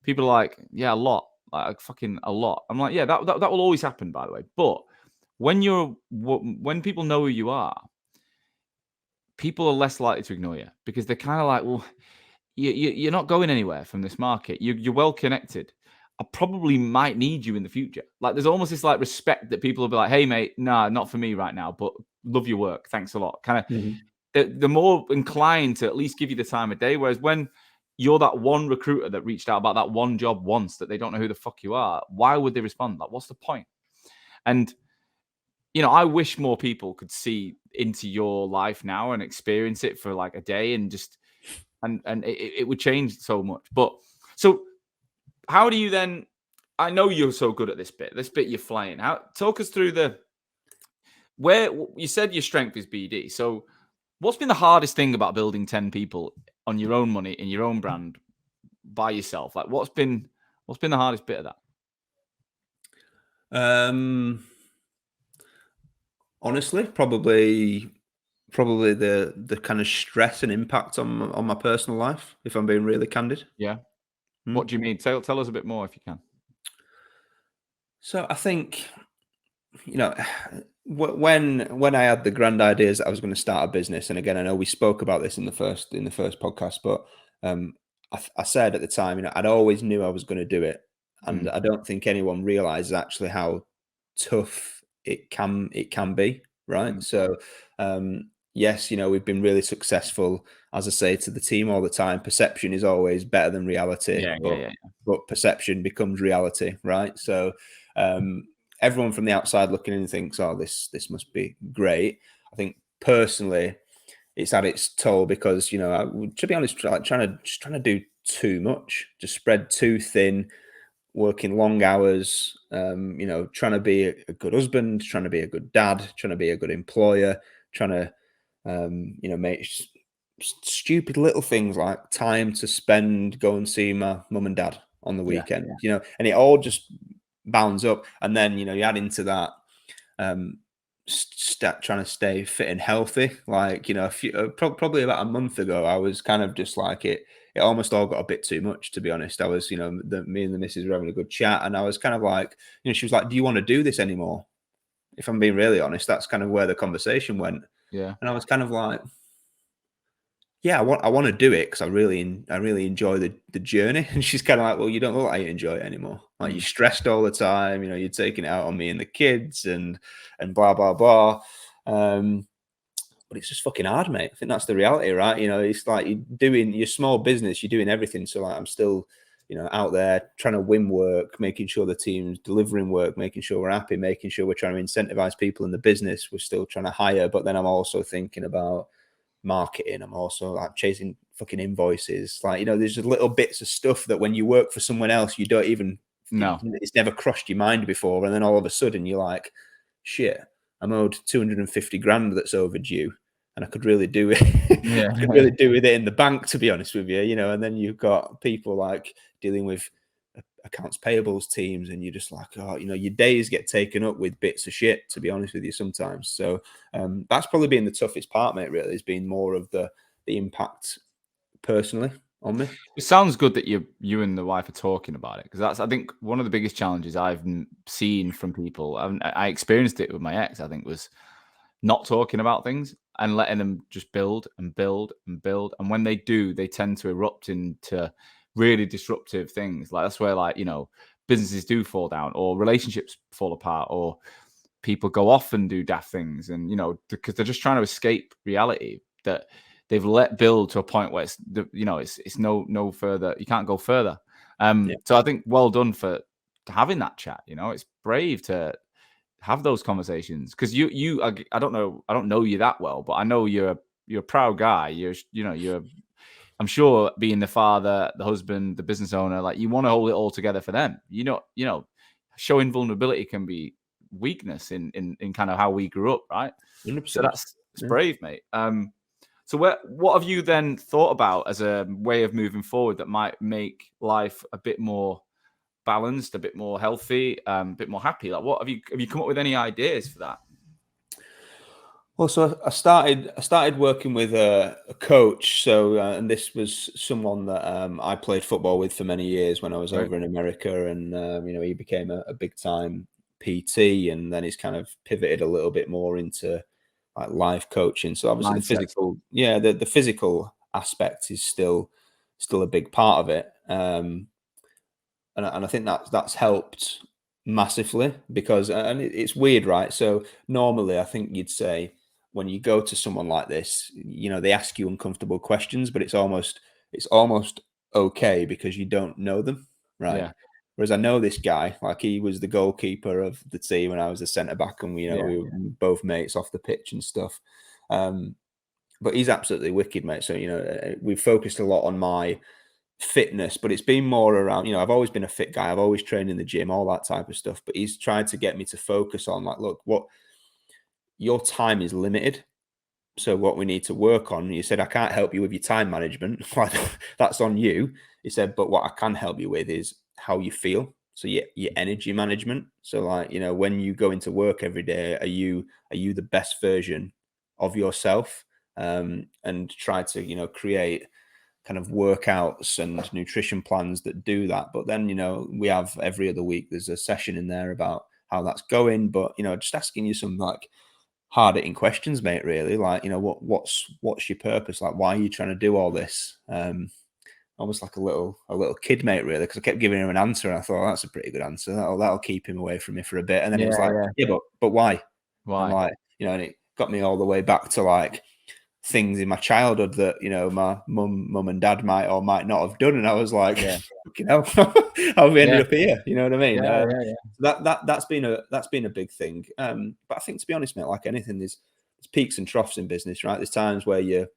people are like, yeah, a lot, like fucking a lot. I'm like, yeah, that will always happen, by the way, but when people know who you are, people are less likely to ignore you because they're kind of like, well, you're not going anywhere from this market. You're well connected. I probably might need you in the future. Like there's almost this like respect that people will be like, hey mate, nah, not for me right now, but love your work. Thanks a lot. Kind of they're more inclined to at least give you the time of day. Whereas when you're that one recruiter that reached out about that one job once that they don't know who the fuck you are, why would they respond? Like, what's the point? And I wish more people could see into your life now and experience it for like a day and just, and it would change so much. But so how do you then, I know you're so good at this bit you're flying. Talk us through where you said your strength is BD. So what's been the hardest thing about building 10 people on your own money in your own brand by yourself? Like what's been the hardest bit of that? Honestly, probably the kind of stress and impact on my personal life, if I'm being really candid. Yeah. What do you mean? Tell us a bit more if you can. So I think, when I had the grand ideas that I was going to start a business, and again, I know we spoke about this in the first podcast, but I said at the time, I'd always knew I was going to do it, and I don't think anyone realizes actually how tough it can be, right? So yes, we've been really successful. As I say to the team all the time, perception is always better than reality. But perception becomes reality, right? So Everyone from the outside looking in thinks, oh, this must be great. I think personally, it's had its toll because, you know, to be honest, like trying to do too much, just spread too thin, working long hours, you know, trying to be a good husband, trying to be a good dad, trying to be a good employer, trying to, you know, make stupid little things like time to spend, go and see my mum and dad on the weekend, you know, and it all just bounds up. And then, you know, you add into that, trying to stay fit and healthy. Like, you know, probably about a month ago, I was kind of just like it almost all got a bit too much, to be honest. I was, you know, me and the missus were having a good chat, and I was kind of like, you know, she was like, do you want to do this anymore? If I'm being really honest, that's kind of where the conversation went. Yeah. And I was kind of like, yeah, I want to do it because I really enjoy the journey. And she's kind of like, well, you don't look like you enjoy it anymore. Like you're stressed all the time. You know, you're taking it out on me and the kids and blah blah blah. But it's just fucking hard, mate. I think that's the reality, right? You know, it's like you're doing your small business, you're doing everything. So like, I'm still, you know, out there trying to win work, making sure the team's delivering work, making sure we're happy, making sure we're trying to incentivize people in the business. We're still trying to hire, but then I'm also thinking about marketing. I'm also like chasing fucking invoices. Like, you know, there's just little bits of stuff that when you work for someone else, you don't even, it's never crossed your mind before. And then all of a sudden you're like, shit, I'm owed 250 grand that's overdue. And I could really do it. Yeah. I could really do with it in the bank, to be honest with you, you know. And then you've got people like dealing with accounts payables teams, and you're just like, oh, you know, your days get taken up with bits of shit, to be honest with you, sometimes. So that's probably been the toughest part, mate. Really, has been more of the impact personally on me. It sounds good that you and the wife are talking about it, because that's, I think, one of the biggest challenges I've seen from people. I experienced it with my ex. I think was not talking about things and letting them just build and build and build. And when they do, they tend to erupt into really disruptive things. Like that's where, like, you know, businesses do fall down, or relationships fall apart, or people go off and do daft things. And, you know, because they're just trying to escape reality that they've let build to a point where it's, you know, it's no further. You can't go further. So I think well done for having that chat. You know, it's brave to have those conversations, because I don't know you that well, but I know you're a proud guy. I'm sure, being the father, the husband, the business owner, like, you want to hold it all together for them. You know, showing vulnerability can be weakness in kind of how we grew up, right? 100%. So it's brave, mate. So what have you then thought about as a way of moving forward that might make life a bit more balanced, a bit more healthy, a bit more happy? Like, what have you come up with any ideas for that? Well, so I started working with a coach. So, and this was someone that I played football with for many years when I was over in America, and you know, he became a big time PT, and then he's kind of pivoted a little bit more into like life coaching. So obviously the physical aspect is still a big part of it. And I think that's helped massively, because, and it's weird, right? So normally I think you'd say, when you go to someone like this, you know, they ask you uncomfortable questions, but it's almost okay because you don't know them, right? Yeah. Whereas I know this guy, like, he was the goalkeeper of the team when I was a centre back, and we were both mates off the pitch and stuff. But he's absolutely wicked, mate. So, you know, we've focused a lot on my fitness, but it's been more around, you know, I've always been a fit guy. I've always trained in the gym, all that type of stuff. But he's tried to get me to focus on, like, look, what your time is limited. So what we need to work on, he said, I can't help you with your time management. That's on you. He said, but what I can help you with is how you feel. So your energy management. So, like, you know, when you go into work every day, are you the best version of yourself? And try to, you know, create kind of workouts and nutrition plans that do that. But then, you know, we have every other week, there's a session in there about how that's going. But, you know, just asking you some like hard hitting questions, mate, really. Like, you know, what's your purpose? Like, why are you trying to do all this? Almost like a little kid, mate, really, because I kept giving him an answer, and I thought, oh, that's a pretty good answer. That'll keep him away from me for a bit. And then it was like, but why? Why? And, like, you know, and it got me all the way back to, like, things in my childhood that, you know, my mum and dad might or might not have done. And I was like, you know, how we ended up here, you know what I mean? That's been a big thing. But I think, to be honest, mate, like anything, there's peaks and troughs in business, right? There's times where you're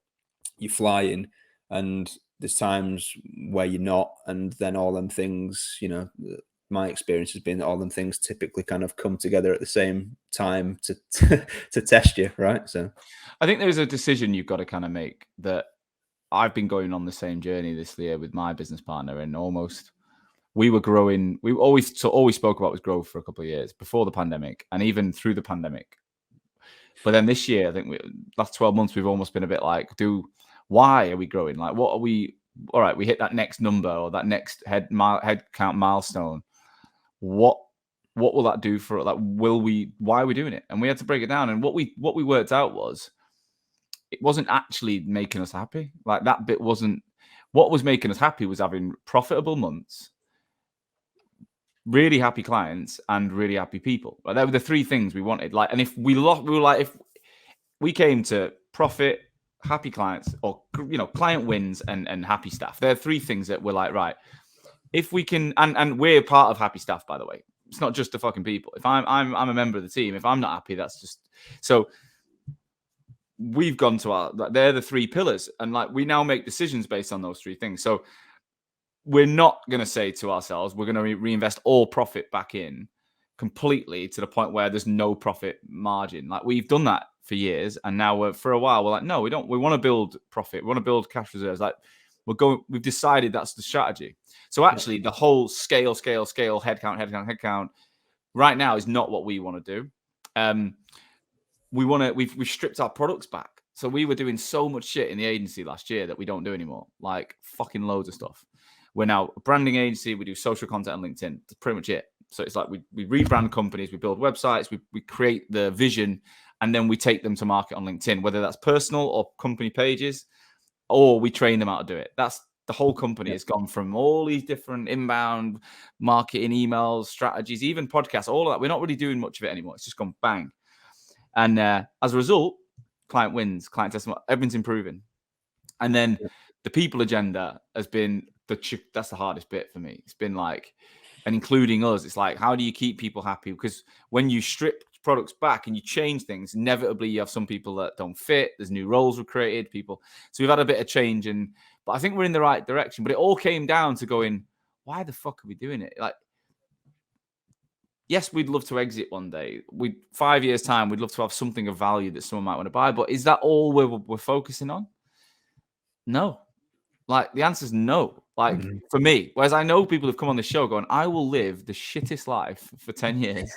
flying, and there's times where you're not, and then all them things, you know, my experience has been that all them things typically kind of come together at the same time to test you, right? So I think there's a decision you've got to kind of make. That I've been going on the same journey this year with my business partner, and almost we were growing. We all we spoke about was growth for a couple of years before the pandemic, and even through the pandemic. But then this year, I think last 12 months, we've almost been a bit like, why are we growing? Like, what are we? All right, we hit that next number or that next head count milestone. What will that do for? Like, why are we doing it? And we had to break it down. And what we worked out was, it wasn't actually making us happy. Like, that bit wasn't. What was making us happy was having profitable months, really happy clients, and really happy people. Like, that were the three things we wanted. Like, and if we lost, we were like, if we came to profit, happy clients, or, you know, client wins and happy staff. There are three things that we're like, right, if we can, and we're part of happy staff, by the way. It's not just the fucking people. If I'm a member of the team, if I'm not happy, that's just so. We've gone to they're the three pillars, and like, we now make decisions based on those three things. So we're not going to say to ourselves, we're going to reinvest all profit back in completely to the point where there's no profit margin. Like, we've done that for years, and now for a while we're like, no, we don't. We want to build profit. We want to build cash reserves. Like, we've decided that's the strategy. So actually, the whole scale, headcount right now is not what we want to do. We've stripped our products back. So we were doing so much shit in the agency last year that we don't do anymore. Like, fucking loads of stuff. We're now a branding agency. We do social content on LinkedIn. That's pretty much it. So it's like we rebrand companies, we build websites, we create the vision, and then we take them to market on LinkedIn, whether that's personal or company pages, or we train them how to do it. That's the whole company has gone from all these different inbound marketing, emails, strategies, even podcasts, all of that. We're not really doing much of it anymore. It's just gone bang. And as a result, client wins, client testimony, everything's improving. And then the people agenda has been that's the hardest bit for me. It's been like, and including us, it's like, how do you keep people happy? Because when you strip products back and you change things, inevitably you have some people that don't fit. There's new roles were created, people. So we've had a bit of change, but I think we're in the right direction. But it all came down to going, why the fuck are we doing it? Like, yes, we'd love to exit one day. 5 years time, we'd love to have something of value that someone might want to buy. But is that all we're focusing on? No. Like, the answer is no. Like, for me, whereas I know people have come on the show going, I will live the shittest life for 10 years.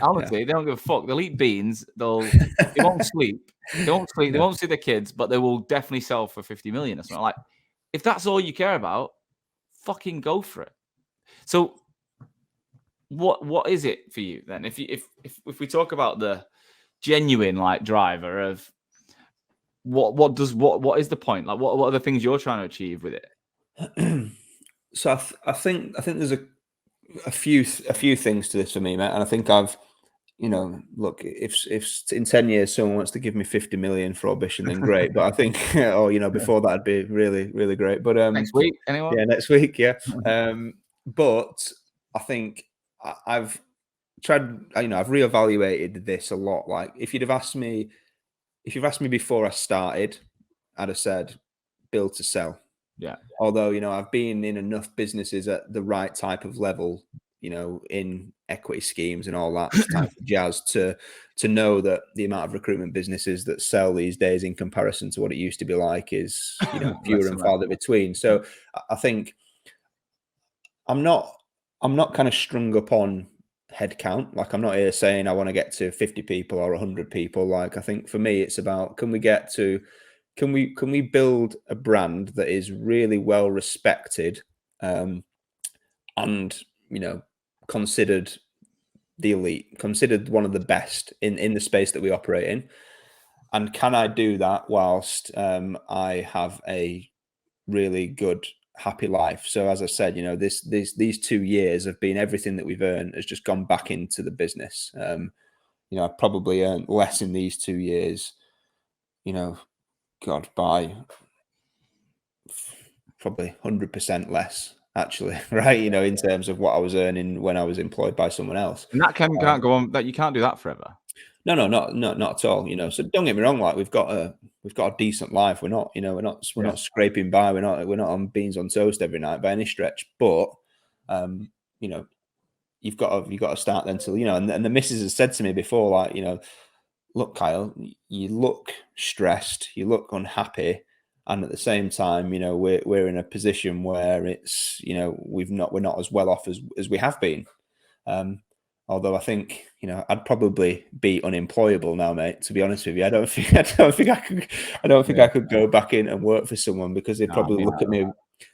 Honestly, they don't give a fuck. They'll eat beans. They won't sleep. They won't sleep. They won't see their kids, but they will definitely sell for 50 million or something. Like, if that's all you care about, fucking go for it. So what is it for you then? If we talk about the genuine, like, driver of what is the point? Like, what are the things you're trying to achieve with it? So I think there's a few things to this for me, mate. And I think I've, you know, look, if in 10 years someone wants to give me 50 million for Orbition, then great. But I think, or, you know, before that'd be really, really great. But next week, anyone? Yeah, next week, yeah. But I think I've tried, you know, I've reevaluated this a lot. Like, if you've asked me before I started, I'd have said build to sell. Yeah. Although, you know, I've been in enough businesses at the right type of level, you know, in equity schemes and all that type of jazz to know that the amount of recruitment businesses that sell these days in comparison to what it used to be like is, you know, fewer and farther between. So I think I'm not kind of strung up on headcount. Like, I'm not here saying I want to get to 50 people or 100 people. Like, I think for me, it's about, can we build a brand that is really well respected, and, you know, considered the elite, considered one of the best in the space that we operate in? And can I do that whilst I have a really good, happy life? So as I said, you know, these 2 years have been, everything that we've earned has just gone back into the business. You know, I probably earned less in these 2 years, you know, God, by probably 100% less, actually, right? You know, in terms of what I was earning when I was employed by someone else. And that can't go on. That you can't do that forever. No, not at all. You know, so don't get me wrong. Like we've got a decent life. We're not, you know, we're not scraping by. We're not on beans on toast every night by any stretch. But, you know, you've got to start then to, you know, and the missus has said to me before, like, you know, look, Kyle, you look stressed, you look unhappy, and at the same time, you know, we're in a position where it's, you know, we're not as well off as we have been. Although I think, you know, I'd probably be unemployable now, mate. To be honest with you, I don't think I could go back in and work for someone because they'd probably look at me.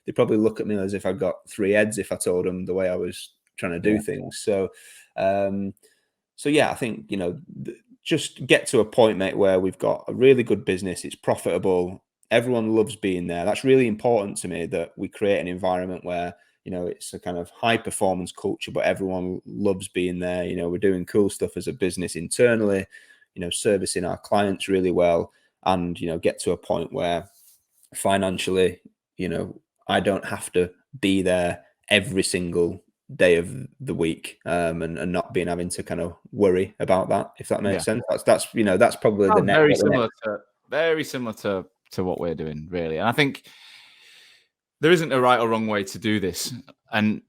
They'd probably look at me as if I got 3 heads if I told them the way I was trying to do things. So, so yeah, I think, you know, just get to a point, mate, where we've got a really good business. It's profitable. Everyone loves being there. That's really important to me, that we create an environment where, you know, it's a kind of high performance culture, but everyone loves being there. You know, we're doing cool stuff as a business internally, you know, servicing our clients really well, and, you know, get to a point where financially, you know, I don't have to be there every single day of the week, and not being having to kind of worry about that, if that makes sense. That's you know, that's probably the next. Very similar to what we're doing, really. And I think there isn't a right or wrong way to do this. And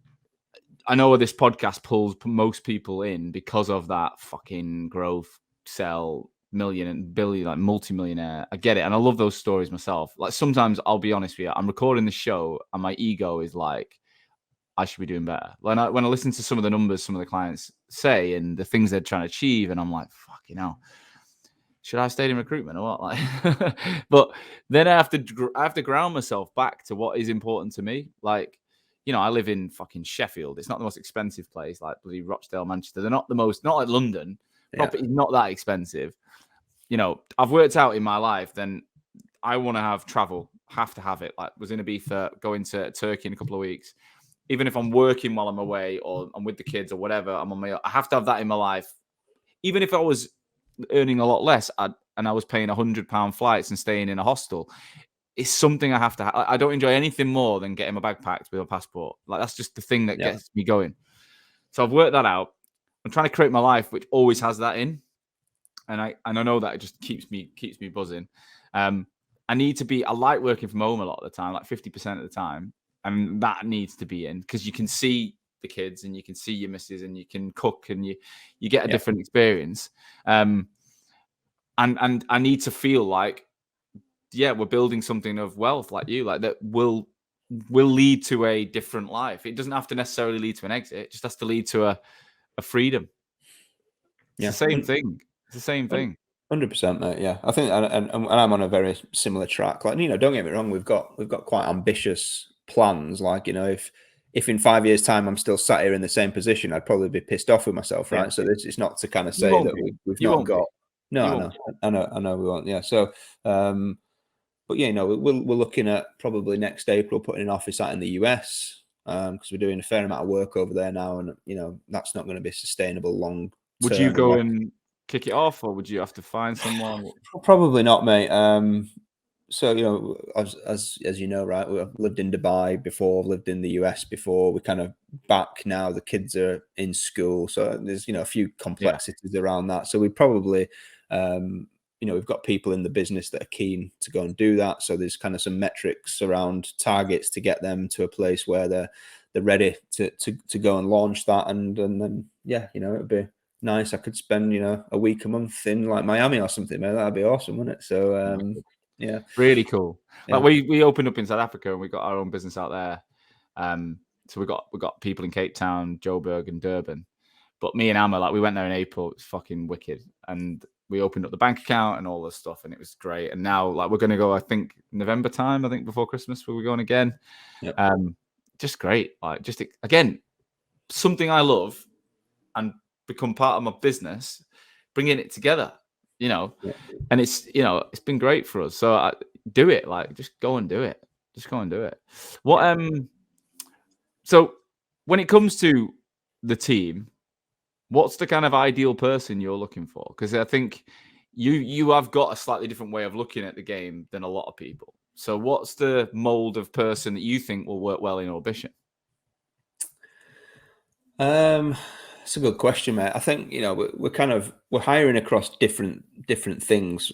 I know this podcast pulls most people in because of that fucking growth, sell, million and billion, like multi-millionaire. I get it. And I love those stories myself. Like sometimes I'll be honest with you, I'm recording the show and my ego is like, I should be doing better. When I listen to some of the numbers some of the clients say and the things they're trying to achieve, and I'm like, fuck, you know, should I have stayed in recruitment or what? Like, but then I have to ground myself back to what is important to me. Like, you know, I live in fucking Sheffield. It's not the most expensive place, like bloody Rochdale, Manchester. They're not like London. Property is not that expensive. You know, I've worked out in my life, then I want to have travel, have to have it. Like, was in Ibiza, going to Turkey in a couple of weeks. Even if I'm working while I'm away or I'm with the kids or whatever, I have to have that in my life. Even if I was earning a lot less and I was paying £100 flights and staying in a hostel, it's something I have to I don't enjoy anything more than getting my bag packed with a passport. Like, that's just the thing that gets me going. So I've worked that out. I'm trying to create my life which always has that in, and I know that it just keeps me buzzing. I like working from home a lot of the time, like 50% of the time, and that needs to be in because you can see the kids and you can see your missus and you can cook and you get a different experience. And I need to feel like, we're building something of wealth, like you, like that will lead to a different life. It doesn't have to necessarily lead to an exit. It just has to lead to a freedom. It's the same thing. It's the same thing. 100%, mate. Yeah, I think, and I'm on a very similar track. Like, you know, don't get me wrong, we've got quite ambitious plans. Like, you know, if in 5 years' time I'm still sat here in the same position, I'd probably be pissed off with myself, right? So it's not to kind of say that we've not got. No, I know we won't. Yeah. So, but yeah, you know, we're looking at probably next April putting an office out in the US, because we're doing a fair amount of work over there now, and you know, that's not going to be sustainable long. Would you go and kick it off, or would you have to find someone? Probably not, mate. So, you know, as you know, right, we've lived in Dubai before, lived in the US before. We're kind of back now. The kids are in school, so there's, you know, a few complexities around that. So we probably, you know, we've got people in the business that are keen to go and do that. So there's kind of some metrics around targets to get them to a place where they're ready to go and launch that, and then you know, it'd be nice. I could spend, you know, a week, a month in like Miami or something, man. That'd be awesome, wouldn't it? So yeah, really cool. Like we opened up in South Africa and we got our own business out there. So we got people in Cape Town, Joburg, and Durban. But me and Amma, like, we went there in April. It was fucking wicked, and we opened up the bank account and all this stuff, and it was great. And now, like, we're gonna go, I think, November time. I think before Christmas, we're going again. Yep. Just great. Like, just again, something I love, and become part of my business, bringing it together, you know. And it's, you know, it's been great for us. So do it. Like, just go and do it. What so when it comes to the team, what's the kind of ideal person you're looking for? Because I think, you have got a slightly different way of looking at the game than a lot of people. So what's the mold of person that you think will work well in Orbition? It's a good question, mate. I think we're hiring across different things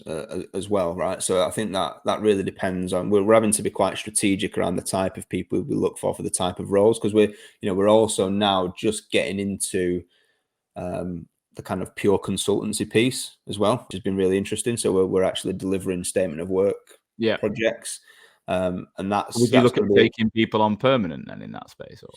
as well, right? So I think that really depends on we're having to be quite strategic around the type of people we look for the type of roles, because we're also now just getting into the kind of pure consultancy piece as well, which has been really interesting. So we're actually delivering statement of work projects, and would you look at taking people on permanent then in that space, or?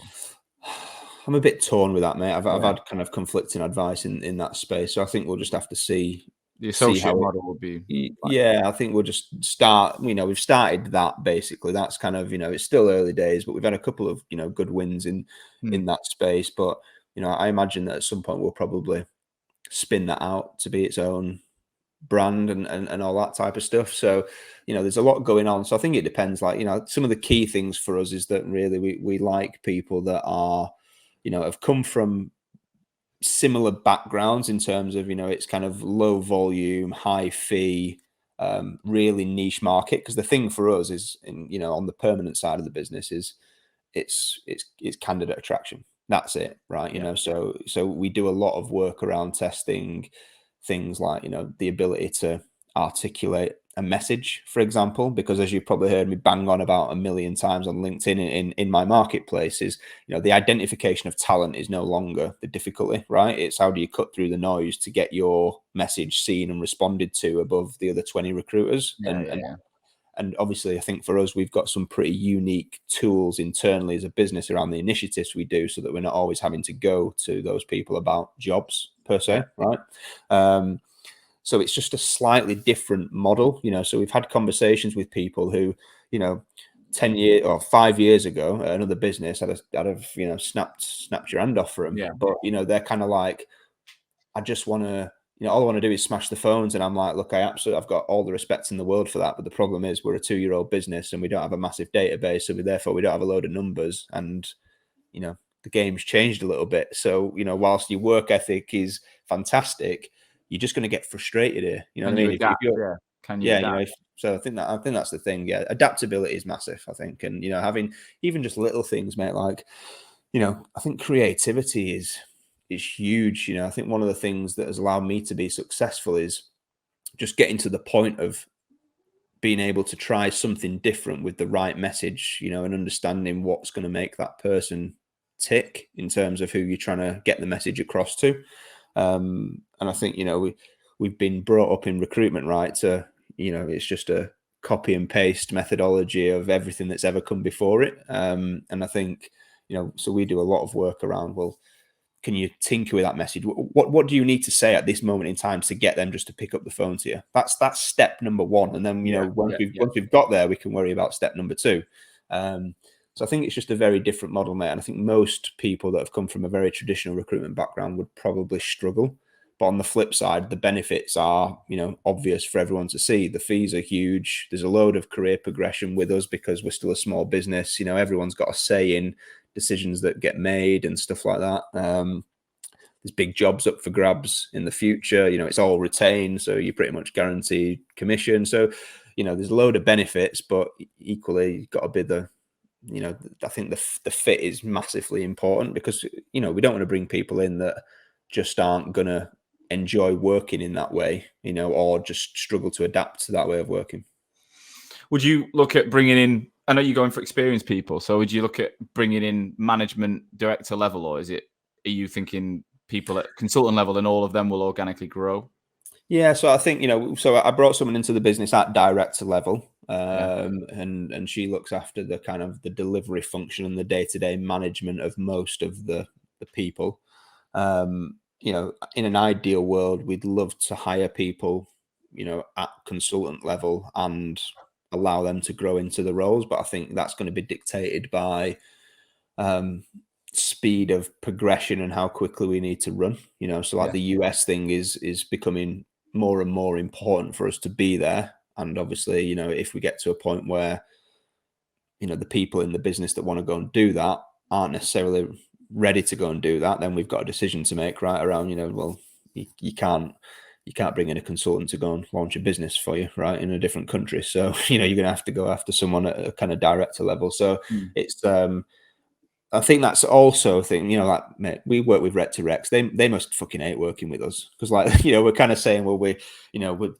I'm a bit torn with that, mate. I've had kind of conflicting advice in that space, so I think we'll just have to see. The associate model would be. I think we'll just start. We've started that basically. That's kind of it's still early days, but we've had a couple of good wins in that space. But I imagine that at some point we'll probably spin that out to be its own brand and all that type of stuff. So there's a lot going on. So I think it depends. Like some of the key things for us is that really we like people that are have come from similar backgrounds in terms of, it's kind of low volume, high fee, really niche market. Because the thing for us is, on the permanent side of the business is it's candidate attraction. That's it, right? So we do a lot of work around testing things like, the ability to articulate a message, for example, because as you've probably heard me bang on about a million times on LinkedIn in my marketplace is, the identification of talent is no longer the difficulty, right? It's how do you cut through the noise to get your message seen and responded to above the other 20 recruiters. And obviously I think for us, we've got some pretty unique tools internally as a business around the initiatives we do so that we're not always having to go to those people about jobs per se, right? So it's just a slightly different model, so we've had conversations with people who, 10 years or 5 years ago, another business I'd have snapped your hand off for them. But, they're kind of like, I just want to, all I want to do is smash the phones. And I'm like, look, I've got all the respect in the world for that. But the problem is we're a 2-year-old business and we don't have a massive database. So therefore we don't have a load of numbers. And, the game's changed a little bit. So, whilst your work ethic is fantastic, you're just going to get frustrated here. You know what I mean? Can you adapt? So I think that's the thing. Yeah, adaptability is massive, I think, and having even just little things, mate. Like, I think creativity is huge. I think one of the things that has allowed me to be successful is just getting to the point of being able to try something different with the right message, and understanding what's going to make that person tick in terms of who you're trying to get the message across to. And I think, we've been brought up in recruitment, right? To, it's just a copy and paste methodology of everything that's ever come before it. And I think, so we do a lot of work around, well, can you tinker with that message? What do you need to say at this moment in time to get them just to pick up the phone to you? That's step number one. And then, once we've got there, we can worry about step number two. So I think it's just a very different model, mate. And I think most people that have come from a very traditional recruitment background would probably struggle. But on the flip side, the benefits are, obvious for everyone to see. The fees are huge. There's a load of career progression with us because we're still a small business. Everyone's got a say in decisions that get made and stuff like that. There's big jobs up for grabs in the future. It's all retained, so you pretty much guarantee commission. So, there's a load of benefits, but equally, you've got to be I think the fit is massively important because, we don't want to bring people in that just aren't going to enjoy working in that way, or just struggle to adapt to that way of working. Would you look at bringing in, I know you're going for experienced people, so would you look at bringing in management director level, or are you thinking people at consultant level and all of them will organically grow? Yeah, so I think, so I brought someone into the business at director level, and she looks after the kind of the delivery function and the day-to-day management of most of the people. In an ideal world, we'd love to hire people, at consultant level and allow them to grow into the roles. But I think that's going to be dictated by speed of progression and how quickly we need to run. So the US thing is becoming more and more important for us to be there. And obviously, if we get to a point where, the people in the business that want to go and do that aren't necessarily ready to go and do that, then we've got a decision to make right around, well, you can't you can't bring in a consultant to go and launch a business for you, right, in a different country. So, you're going to have to go after someone at a kind of director level. So it's, I think that's also a thing, like, mate, we work with Rec to Recs. They must fucking hate working with us, because, like, we're kind of saying, well, we're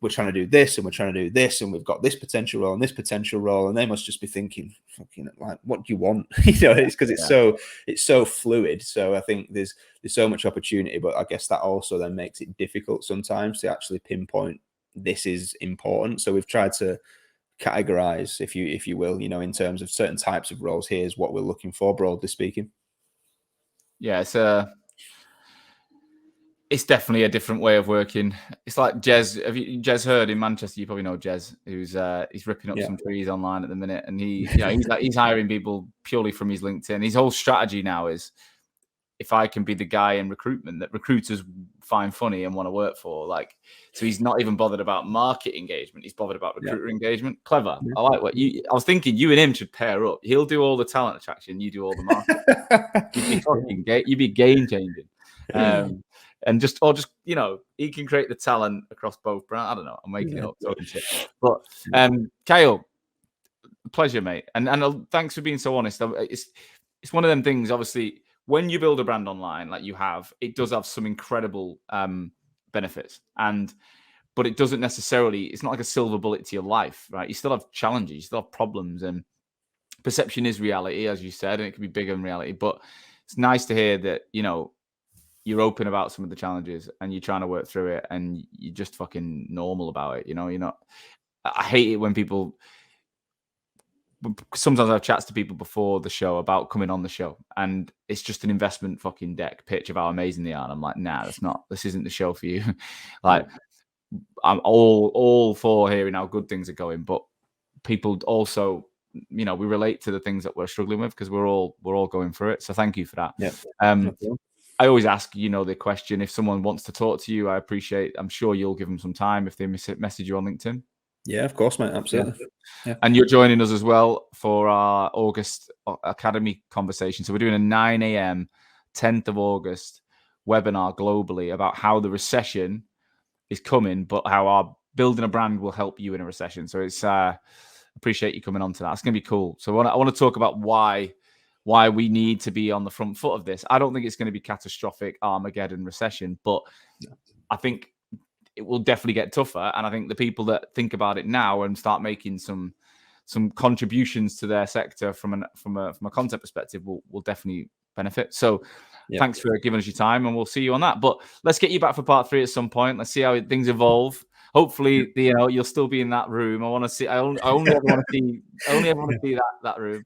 trying to do this and we're trying to do this and we've got this potential role and this potential role, and they must just be thinking, fucking, like, what do you want? It's because it's so fluid. So I think there's so much opportunity, but I guess that also then makes it difficult sometimes to actually pinpoint this is important. So we've tried to categorize, if you will, in terms of certain types of roles. Here's what we're looking for, broadly speaking. Yeah, it's definitely a different way of working. It's like Jez. Have you Jez Heard in Manchester? You probably know Jez, who's he's ripping up some trees online at the minute, and he's hiring people purely from his LinkedIn. His whole strategy now is, if I can be the guy in recruitment that recruiters find funny and want to work for, like, so he's not even bothered about market engagement. He's bothered about recruiter engagement. Clever. I like what I was thinking. You and him should pair up. He'll do all the talent attraction. You do all the market. You'd be game changing. And he can create the talent across both brands. I don't know. I'm making it up, talking shit. But Kyle, pleasure, mate. And thanks for being so honest. It's one of them things, obviously, when you build a brand online like you have, it does have some incredible benefits. But it doesn't necessarily, it's not like a silver bullet to your life, right? You still have challenges, you still have problems, and perception is reality, as you said, and it can be bigger than reality. But it's nice to hear that, you're open about some of the challenges and you're trying to work through it, and you're just fucking normal about it. You're not, I hate it when people, sometimes I have chats to people before the show about coming on the show, and it's just an investment fucking deck pitch of how amazing they are. And I'm like, nah, this isn't the show for you. Like, I'm all for hearing how good things are going, but people also, we relate to the things that we're struggling with, because we're all going through it. So thank you for that. Yeah. I always ask, the question, if someone wants to talk to you, I'm sure you'll give them some time if they message you on LinkedIn. Yeah, of course, mate. Absolutely. Yeah. And you're joining us as well for our August Academy conversation. So we're doing a 9 a.m., 10th of August webinar globally about how the recession is coming, but how our building a brand will help you in a recession. So it's appreciate you coming on to that. It's going to be cool. So I want to talk about why we need to be on the front foot of this. I don't think it's going to be catastrophic Armageddon recession, but I think it will definitely get tougher. And I think the people that think about it now and start making some contributions to their sector from a content perspective will definitely benefit. So thanks for giving us your time, and we'll see you on that. But let's get you back for part 3 at some point. Let's see how things evolve. Hopefully, you'll still be in that room. I want to see. I only ever want to see that room.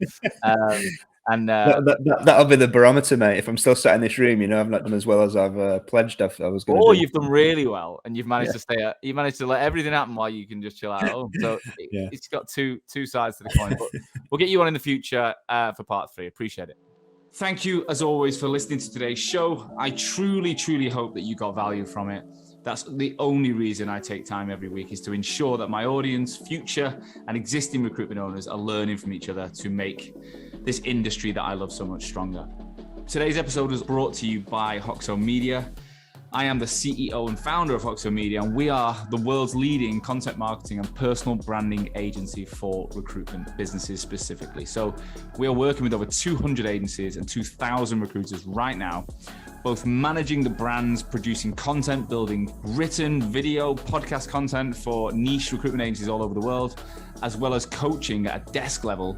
And that'll be the barometer, mate. If I'm still sat in this room, I've not done as well as I've pledged I was going to. Or you've done really well, and you've managed to stay. You managed to let everything happen while you can just chill out at home. So it's got two sides to the coin. But we'll get you on in the future for part 3. Appreciate it. Thank you, as always, for listening to today's show. I truly, truly hope that you got value from it. That's the only reason I take time every week, is to ensure that my audience, future and existing recruitment owners, are learning from each other to make this industry that I love so much stronger. Today's episode was brought to you by Hoxo Media. I am the CEO and founder of Hoxo Media, and we are the world's leading content marketing and personal branding agency for recruitment businesses specifically. So we are working with over 200 agencies and 2,000 recruiters right now, both managing the brands, producing content, building written, video, podcast content for niche recruitment agencies all over the world, as well as coaching at a desk level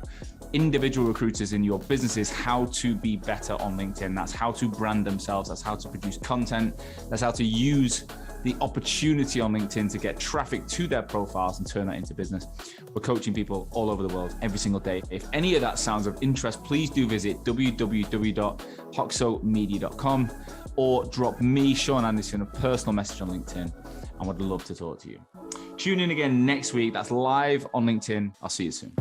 individual recruiters in your businesses how to be better on LinkedIn. That's how to brand themselves. That's how to produce content. That's how to use the opportunity on LinkedIn to get traffic to their profiles and turn that into business. We're coaching people all over the world every single day. If any of that sounds of interest, please do visit www.hoxomedia.com or drop me, Sean Anderson, a personal message on LinkedIn. I would love to talk to you. Tune in again next week. That's live on LinkedIn. I'll see you soon.